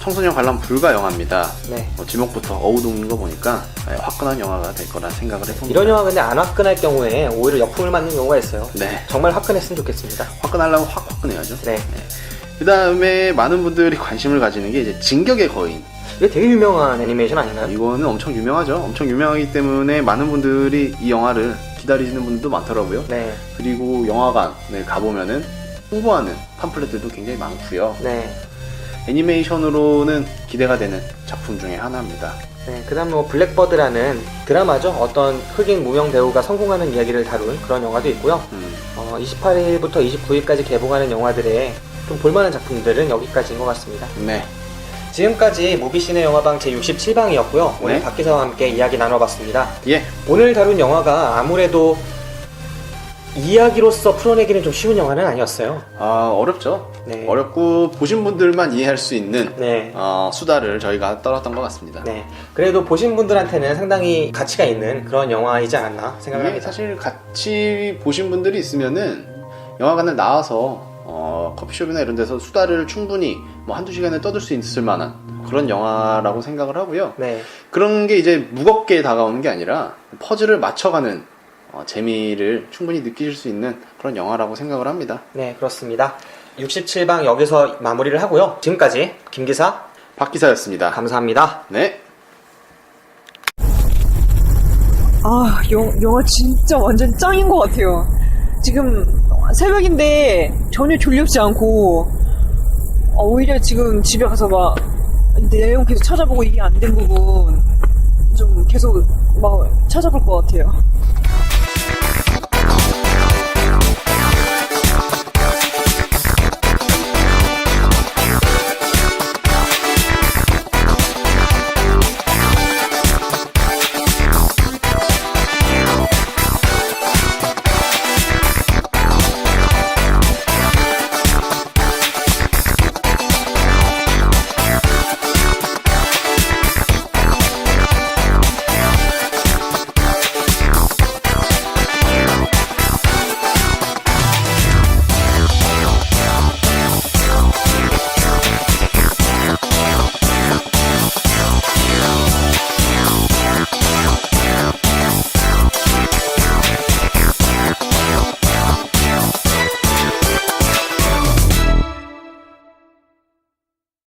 청소년 관람 불가 영화입니다. 네. 제목부터 어우동인 거 보니까 화끈한 영화가 될 거라 생각을 해봅니다. 이런 영화 근데 안 화끈할 경우에 오히려 역풍을 맞는 경우가 있어요. 네. 정말 화끈했으면 좋겠습니다. 화끈하려면 확 화끈해야죠. 네. 그 다음에 많은 분들이 관심을 가지는 게 이제 진격의 거인. 이게 되게 유명한 애니메이션 아닌가요? 이거는 엄청 유명하죠. 엄청 유명하기 때문에 많은 분들이 이 영화를 기다리시는 분들도 많더라고요. 네. 그리고 영화관에 가보면은 홍보하는 팜플렛들도 굉장히 많고요. 네. 애니메이션으로는 기대가 되는 작품 중에 하나입니다. 네. 그 다음에 뭐 블랙버드라는 드라마죠. 어떤 흑인 무명 배우가 성공하는 이야기를 다룬 그런 영화도 있고요. 28일부터 29일까지 개봉하는 영화들의 좀 볼만한 작품들은 여기까지인 것 같습니다. 네. 지금까지 무비시네 영화방 제67방이었고요. 오늘 네. 박 기자와 함께 이야기 나눠봤습니다. 예. 오늘 다룬 영화가 아무래도 이야기로서 풀어내기는 좀 쉬운 영화는 아니었어요. 어렵죠. 네. 어렵고 보신 분들만 이해할 수 있는 네. 수다를 저희가 떨었던 것 같습니다. 네. 그래도 보신 분들한테는 상당히 가치가 있는 그런 영화이지 않았나 이게 생각합니다. 사실 같이 보신 분들이 있으면은 영화관을 나와서 커피숍이나 이런 데서 수다를 충분히 뭐 한두 시간에 떠들 수 있을 만한 그런 영화라고 생각을 하고요. 네. 그런 게 이제 무겁게 다가오는 게 아니라 퍼즐을 맞춰가는 재미를 충분히 느끼실 수 있는 그런 영화라고 생각을 합니다. 네, 그렇습니다. 67방 여기서 마무리를 하고요. 지금까지 김기사 박 기사였습니다. 감사합니다. 네. 아, 영화 진짜 완전 짱인 것 같아요. 지금 새벽인데 전혀 졸립지 않고, 오히려 지금 집에 가서 막 내용 계속 찾아보고 이게 안 된 부분 좀 계속 막 찾아볼 것 같아요.